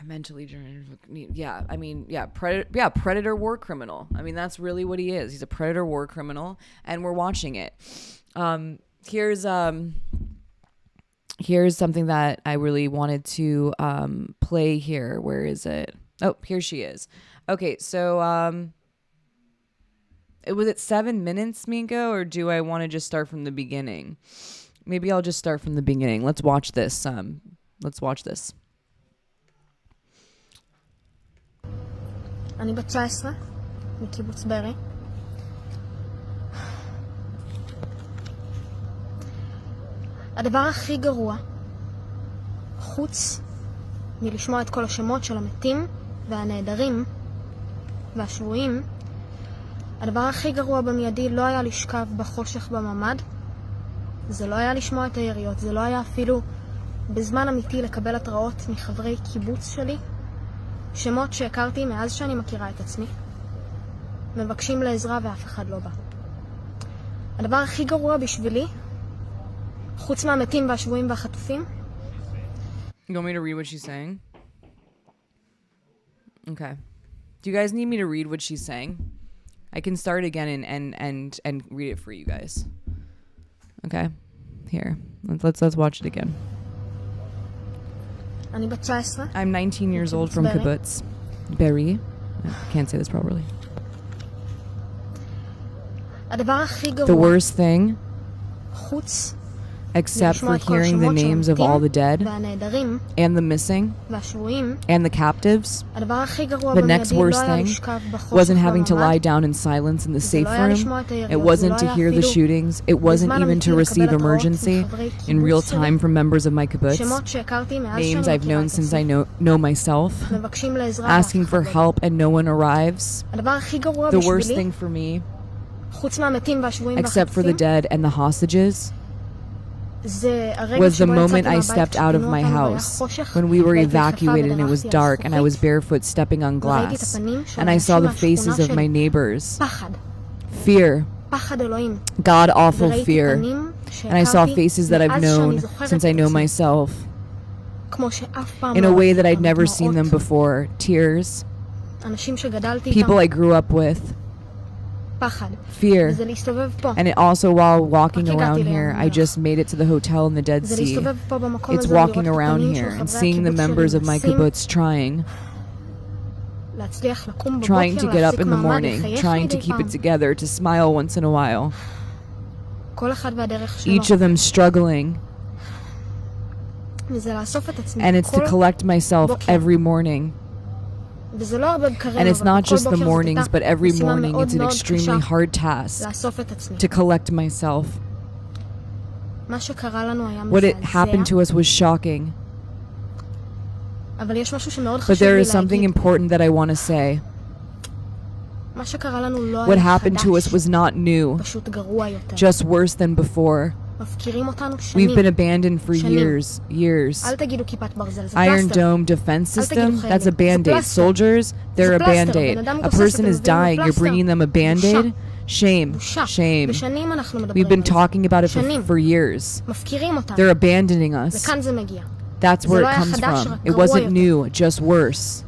Mentally, yeah, I mean, yeah, predator war criminal. I mean, that's really what he is. He's a predator war criminal, and we're watching it. Here's something that I really wanted to play here. Where is it? Oh, here she is. Okay, so it was at 7 minutes, Minko, or do I want to just start from the beginning? Maybe I'll just start from the beginning. Let's watch this. Let's watch this. אני בת 19, מקיבוץ בארי. הדבר הכי גרוע, חוץ מלשמוע את כל השמות של המתים והנעדרים והשבויים, הדבר הכי גרוע במיידי לא היה לשכב בחושך בממד, זה לא היה לשמוע את היריות, זה לא היה אפילו בזמן אמיתי לקבל התראות מחברי קיבוץ שלי, שמות שהכרתי מאז שאני מכירה את עצמי, מבקשים לעזרה ואף אחד לא בא. הדבר הכי גרוע בשבילי, חוץ מהמתים והשבויים והחטופים. You want me to read what she's saying? Okay. Do you guys need me to read what she's saying? I can start again and read it for you guys. Okay. Here. Let's watch it again. אני בת 19. I'm 19 years old from kibbutz Be'eri. I can't say this properly. הדבר הכי The גרוע, worst thing, חוץ except for hearing the names of all the dead והנעדרים and the missing והשבויים, and the captives, הדבר הכי גרוע the next במיידי worst לא היה thing לשכב בחושך wasn't having to lie בממד, down in silence in the זה safe לא היה room. לשמוע את היריות, It זה wasn't לא to היה hear the אפילו shootings. It wasn't בזמן even אמיתי to receive לקבל התראות emergency מחברי in קיבוץ real שלי, time from members of my kibbutz. שמות שהכרתי מאז Names שאני I've מכירה known את since I עצמי, know myself. מבקשים לעזרה ואף Asking אחד for לא בא. help and no one arrives. הדבר הכי גרוע The worst בשבילי, thing for me, חוץ מהמתים והשבויים except for the והחטופים, dead and the hostages, זה הרגע was the שבו moment יצאתי I מהבית stepped out of כשפינו my אותנו והיה house, חושך, when we were והייתי יחפה evacuated and it was ודרכתי על dark and I was זכוכית, barefoot stepping on וראיתי את glass, הפנים של and I saw האנשים the faces מהשכונה of my שלי. neighbors. פחד, Fear, פחד אלוהים. God awful וראיתי fear, פנים and I saw שהכרתי faces that I've מאז שאני known זוכרת since I את know עצמי, myself, כמו שאף פעם in לא a way ראיתי that I'd אותם, never seen them דמעות, before. Tears, אנשים שגדלתי people I איתם, grew up with, פחד. fear. וזה להסתובב פה, And it also, while walking רק around הגעתי here, לים I just made it to the hotel in the Dead זה Sea. להסתובב פה במקום It's הזה ולראות walking את around הפנים here של and חברי seeing the הקיבוץ members שלי of my מנסים kibbutz trying להצליח לקום to בבוקר, get up להחזיק in the מעמד, morning, לחייך trying to מדי keep פעם. it together, to smile once in a while. כל אחד והדרך שלו. Each of them struggling. וזה לאסוף את עצמי And it's to כל collect myself בוקר. every morning. וזה לא הרבה בקרים, And it's אבל not כל just the בוקר זאת mornings, הייתה but every משימה morning מאוד it's an מאוד extremely קשה hard task לאסוף את עצמי. to collect myself. מה שקרה לנו היה What it happened מזעזע, to us was shocking. אבל יש משהו שמאוד But חשוב there לי is something להגיד. important that I want to say. מה שקרה לנו לא What היה happened to us חדש, was not new, פשוט גרוע יותר. just worse than before. מפקירים אותנו We've שנים. been abandoned for שנים. years. אל תגידו כיפת ברזל, זה Iron פלסטר. Dome defense אל תגידו system, חיילים. that's a band-aid. זה פלסטר. Soldiers, they're a זה פלסטר. band-aid. בן אדם A גוסס, person אתם is מביאים לו dying, you're פלסטר. bringing them a band-aid? Shame, בושה. shame. ושנים אנחנו We've מדברים been על זה. talking about it שנים. for years. מפקירים אותנו. They're abandoning us. וכאן זה מגיע. That's זה where לא it היה comes חדש, from. רק It גרוע wasn't יותר. new, just worse.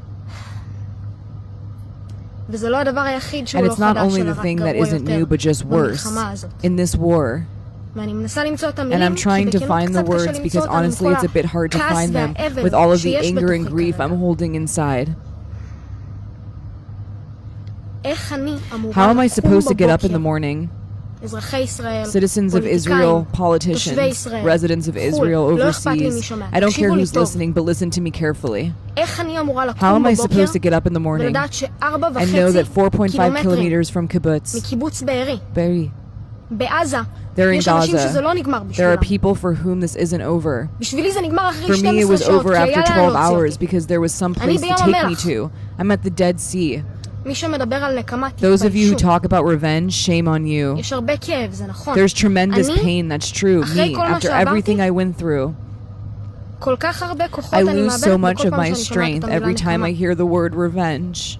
וזה לא הדבר היחיד שהוא And לא it's not חדש, only אלא the רק thing that גרוע isn't יותר new, but just worse במלחמה הזאת. in this war. ואני מנסה למצוא את And המילים, I'm trying to כי find the בכנות קצת קשה words למצוא because אותם עם honestly כל it's a bit hard to הכעס find them והאבל with all of the שיש anger and בתוכי grief כרגע. I'm holding inside. איך אני אמורה How am I לקום supposed to get up in the בבוקר, morning? אזרחי ישראל, Citizens of פוליטיקאים, Israel, politicians, תושבי ישראל, residents of חו"ל, Israel לא אכפת לי מי overseas. שומע, I don't care תקשיבו לי who's טוב. listening, but listen to me carefully. איך אני אמורה How לקום am I בבוקר supposed to get up in the morning ולדעת שארבע and know that וחצי 4.5 קילומטרים kilometers from kibbutz, מקיבוץ בארי, Be'eri, בעזה, they're in יש אנשים Gaza. שזה לא נגמר There בשבילם. are people for whom this isn't over. בשבילי זה נגמר אחרי For me, it 12 was שעות, over כי היה after לאן 12 להוציא hours אותי. because there was some place to בים take me המלח. to. I'm at the Dead Sea. מי שמדבר על נקמה, Those of you who תתביישו. talk about revenge, shame on you. יש הרבה כאב, זה נכון. There's tremendous אני, pain, that's true. אחרי Me, כל מה after שעברתי, everything I went through, כל כך הרבה כוחות I אני lose מאבדת so בכל much of פעם my שאני שומעת את strength המילה every time נקמה. I hear the word revenge.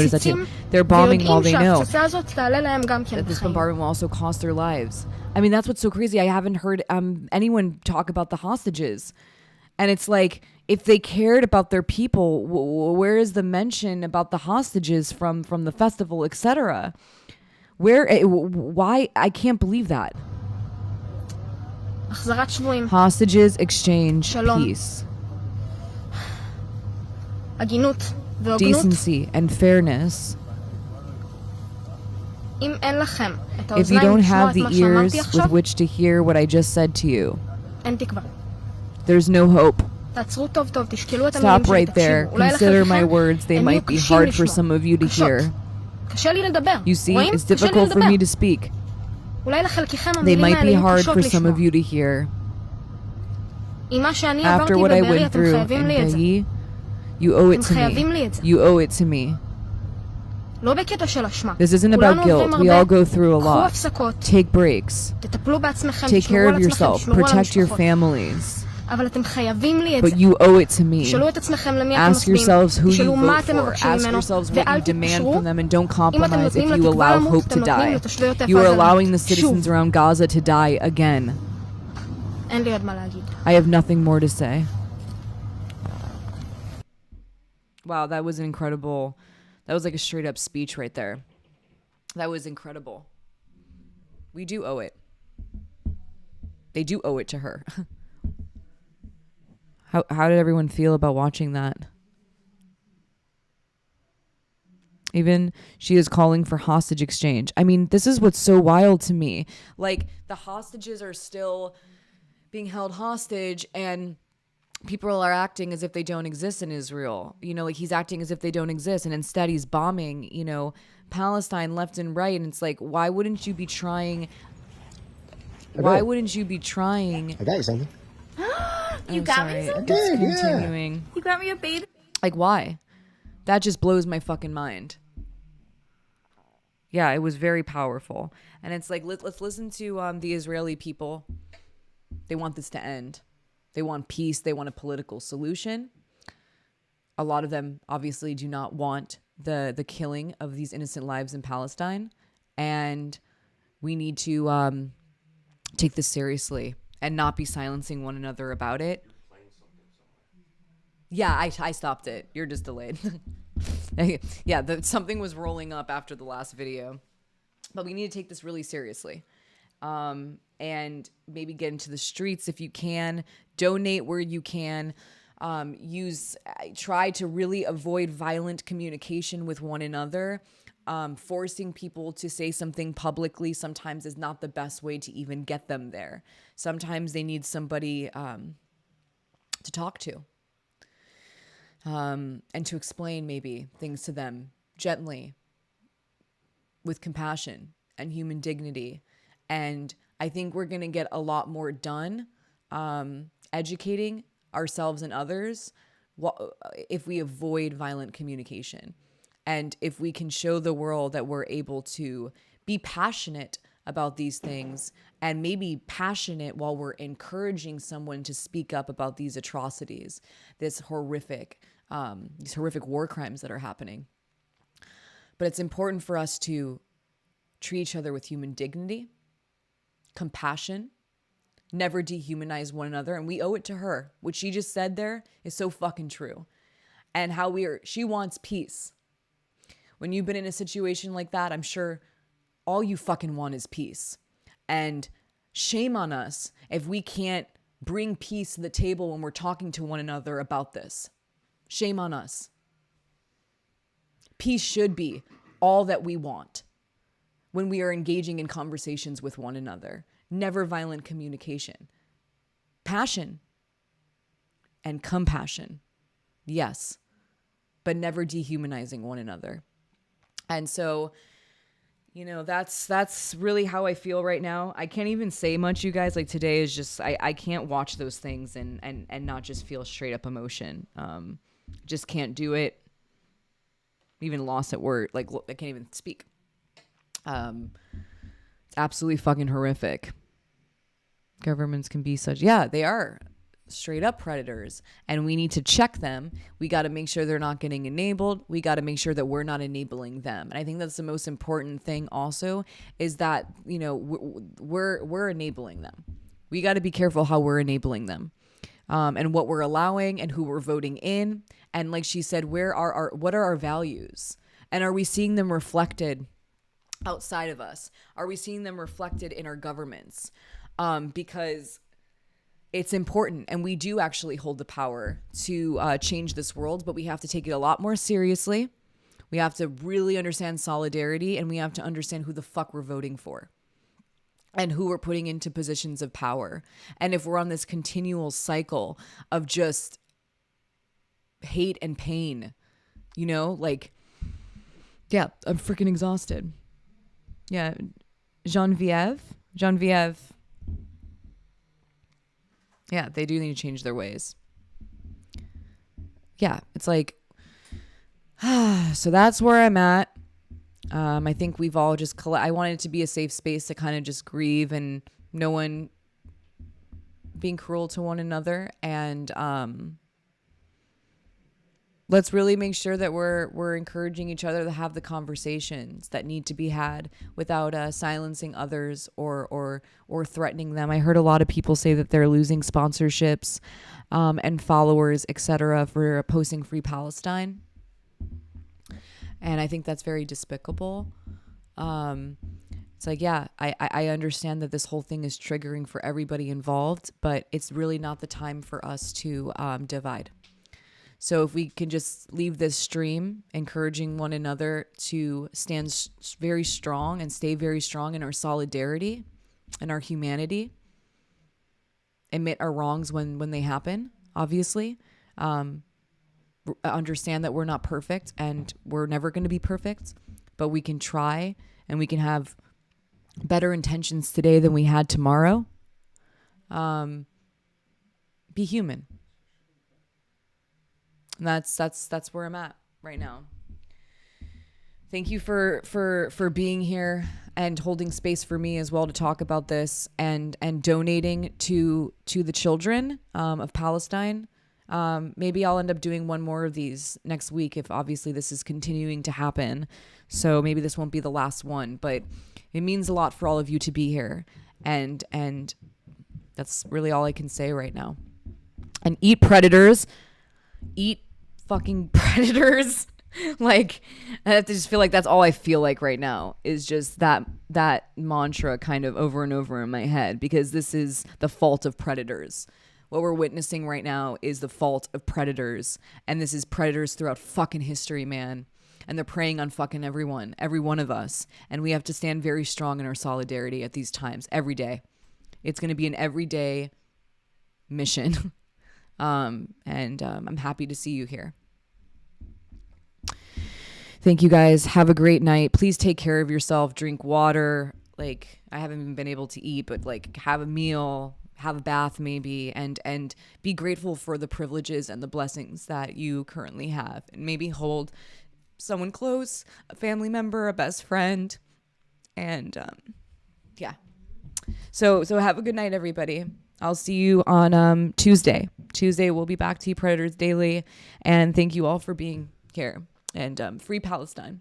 They're bombing while they know that this bombardment bombardment will also cost their lives. I mean, that's what's so crazy. I haven't heard anyone talk about the hostages. And it's like, if they cared about their people, where is the mention about the hostages from the festival, etc.? Why? I can't believe that. Hostages exchange, peace, decency, and fairness. If you don't have the ears with which to hear what I just said to you, there's no hope. Stop right there. Consider my words. They might be hard for some of you to hear. You see, it's difficult for me to speak. They might be hard for some of you to hear. After what I went through in Gahi, you owe it to me. You owe it to me. This isn't about guilt. We all go through a lot. Take breaks. Take care of yourself. Protect your families. But you owe it to me. Ask yourselves who you vote for. Ask yourselves what you demand from them, and don't compromise if you allow hope to die. You are allowing the citizens around Gaza to die again. I have nothing more to say. Wow, that was incredible. That was like a straight up speech right there. That was incredible. We do owe it. They do owe it to her. How did everyone feel about watching that? Even she is calling for hostage exchange. I mean, this is what's so wild to me. Like, the hostages are still being held hostage, and people are acting as if they don't exist in Israel. You know, like, he's acting as if they don't exist, and instead he's bombing, you know, Palestine left and right. And it's like, why wouldn't you be trying? Why wouldn't you be trying? I got you something. You got me something? Just continuing. Yeah. You got me a baby? Like, why? That just blows my fucking mind. Yeah, it was very powerful. And it's like, let's listen to the Israeli people. They want this to end. They want peace. They want a political solution. A lot of them obviously do not want the killing of these innocent lives in Palestine. And we need to take this seriously and not be silencing one another about it. Yeah, I stopped it. You're just delayed. Yeah, something was rolling up after the last video. But we need to take this really seriously. And maybe get into the streets if you can. Donate where you can. Try to really avoid violent communication with one another. Forcing people to say something publicly sometimes is not the best way to even get them there. Sometimes they need somebody to talk to. And to explain maybe things to them gently, with compassion and human dignity. And I think we're going to get a lot more done educating ourselves and others if we avoid violent communication. And if we can show the world that we're able to be passionate about these things, and maybe passionate while we're encouraging someone to speak up about these atrocities, these horrific war crimes that are happening. But it's important for us to treat each other with human dignity, compassion, never dehumanize one another. And we owe it to her. What she just said there is so fucking true. And she wants peace. When you've been in a situation like that, I'm sure all you fucking want is peace. And shame on us if we can't bring peace to the table when we're talking to one another about this. Shame on us. Peace should be all that we want when we are engaging in conversations with one another. Never violent communication. Passion and compassion. Yes. But never dehumanizing one another. And so, you know, that's really how I feel right now. I can't even say much, you guys. Like, today is just, I can't watch those things and not just feel straight up emotion. Just can't do it. Even lost at word. Like, I can't even speak. It's absolutely fucking horrific. Governments can be such, yeah, they are straight up predators, and we need to check them. We got to make sure they're not getting enabled. We got to make sure that we're not enabling them. And I think that's the most important thing also, is that, you know, we're enabling them. We got to be careful how we're enabling them, and what we're allowing and who we're voting in. And like she said, what are our values? And are we seeing them reflected outside of us? Are we seeing them reflected in our governments? Because it's important, and we do actually hold the power to change this world, but we have to take it a lot more seriously. We have to really understand solidarity, and we have to understand who the fuck we're voting for and who we're putting into positions of power. And if we're on this continual cycle of just hate and pain, you know, like, yeah, I'm freaking exhausted. Yeah. Genevieve. Yeah, they do need to change their ways. Yeah, it's like, so that's where I'm at. I think we've all just, I wanted it to be a safe space to kind of just grieve and no one being cruel to one another. And let's really make sure that we're encouraging each other to have the conversations that need to be had without silencing others or threatening them. I heard a lot of people say that they're losing sponsorships and followers, etc., for posting Free Palestine. And I think that's very despicable. It's like, yeah, I understand that this whole thing is triggering for everybody involved, but it's really not the time for us to divide. So if we can just leave this stream encouraging one another to stand very strong and stay very strong in our solidarity and our humanity, admit our wrongs when they happen, obviously, understand that we're not perfect and we're never going to be perfect, but we can try and we can have better intentions today than we had tomorrow. Be human. And that's where I'm at right now. Thank you for being here and holding space for me as well to talk about this and donating to the children of Palestine. Maybe I'll end up doing one more of these next week if obviously this is continuing to happen. So maybe this won't be the last one, but it means a lot for all of you to be here. And that's really all I can say right now. And eat predators. Eat fucking predators. Like, I have to just feel like that's all I feel like right now is just that mantra kind of over and over in my head, because this is the fault of predators. What we're witnessing right now is the fault of predators, and this is predators throughout fucking history, man. And they're preying on fucking everyone, every one of us. And we have to stand very strong in our solidarity at these times, every day. It's going to be an everyday mission. I'm happy to see you here. Thank you guys. Have a great night. Please take care of yourself. Drink water. Like, I haven't even been able to eat, but like, have a meal, have a bath maybe, and be grateful for the privileges and the blessings that you currently have. And maybe hold someone close, a family member, a best friend. And yeah. So have a good night, everybody. I'll see you on Tuesday. Tuesday, we'll be back to Predators Daily. And thank you all for being here. And free Palestine.